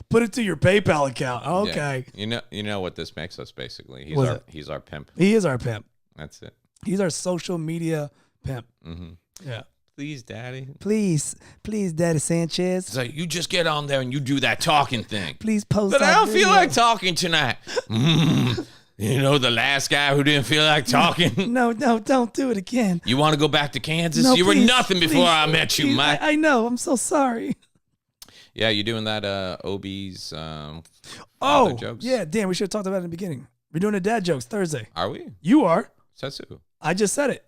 Put it to your PayPal account. Okay. Yeah. You know what this makes us basically. He's our pimp. He is our pimp. That's it. He's our social media pimp. Yeah. Please, Daddy. Please, Daddy Sanchez. So you just get on there and you do that talking thing. Please post. But I don't feel like talking tonight. The last guy who didn't feel like talking. No, don't do it again. You want to go back to Kansas? No, you please, were nothing before I met you, Mike. I know. I'm so sorry. Yeah, you doing that OB's jokes? Yeah, damn, we should have talked about it in the beginning. We're doing the dad jokes Thursday. Are we? You are. Says who? I just said it.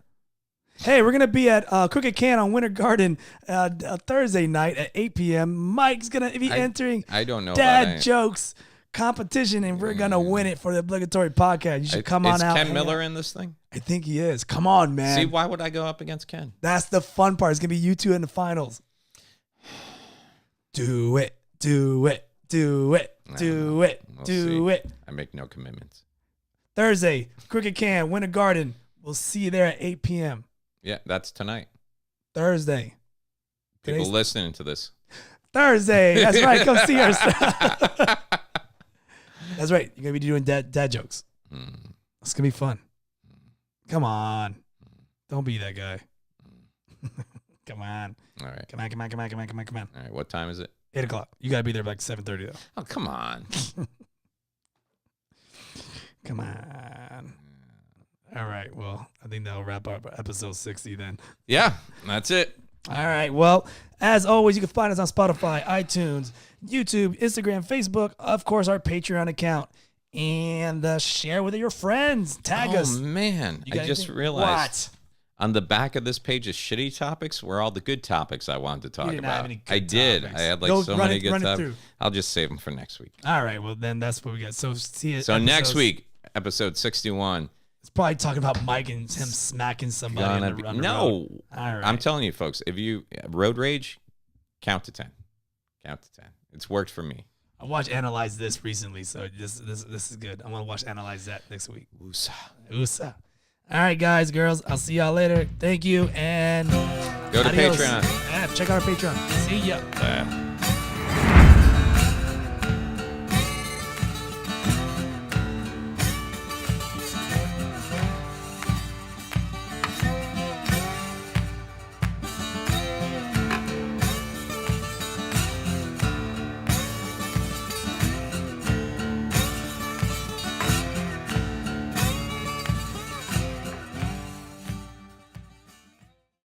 Hey, we're going to be at Crooked Can on Winter Garden Thursday night at 8 p.m. Mike's going to be entering I don't know dad jokes competition, and we're going to win it for the Obligatory podcast. You should come on out. Is Ken Miller in this thing? I think he is. Come on, man. See, why would I go up against Ken? That's the fun part. It's going to be you two in the finals. Do it. Do it. Do it. Do it. Do it. I make no commitments. Thursday, Crooked Can, Winter Garden. We'll see you there at 8 p.m. Yeah, that's tonight. Thursday. People listening to this. Thursday. That's right. Come see us. That's right. You're going to be doing dad jokes. It's going to be fun. Come on. Don't be that guy. Come on. All right. Come on. All right. What time is it? 8 o'clock. You got to be there by like 7:30 though. Oh, come on. Come on. All right. Well, I think that'll wrap up episode 60 then. Yeah, that's it. All right. Well, As always, you can find us on Spotify, iTunes, YouTube, Instagram, Facebook, of course, our Patreon account. And share with your friends. Tag us. Oh, man. I just realized. What? On the back of this page is shitty topics were all the good topics I wanted to talk about. I did. I had so many good topics. I'll just save them for next week. All right. Well, then that's what we got. So see you. So next week, episode 61. It's probably talking about Mike and him smacking somebody on the road. No. All right. I'm telling you, folks, if you road rage, count to 10. Count to 10. It's worked for me. I watched Analyze This recently, so this is good. I'm going to watch Analyze That next week. USA. All right, guys, girls. I'll see y'all later. Thank you, and go to adios. Patreon. Yeah, check out our Patreon. See ya.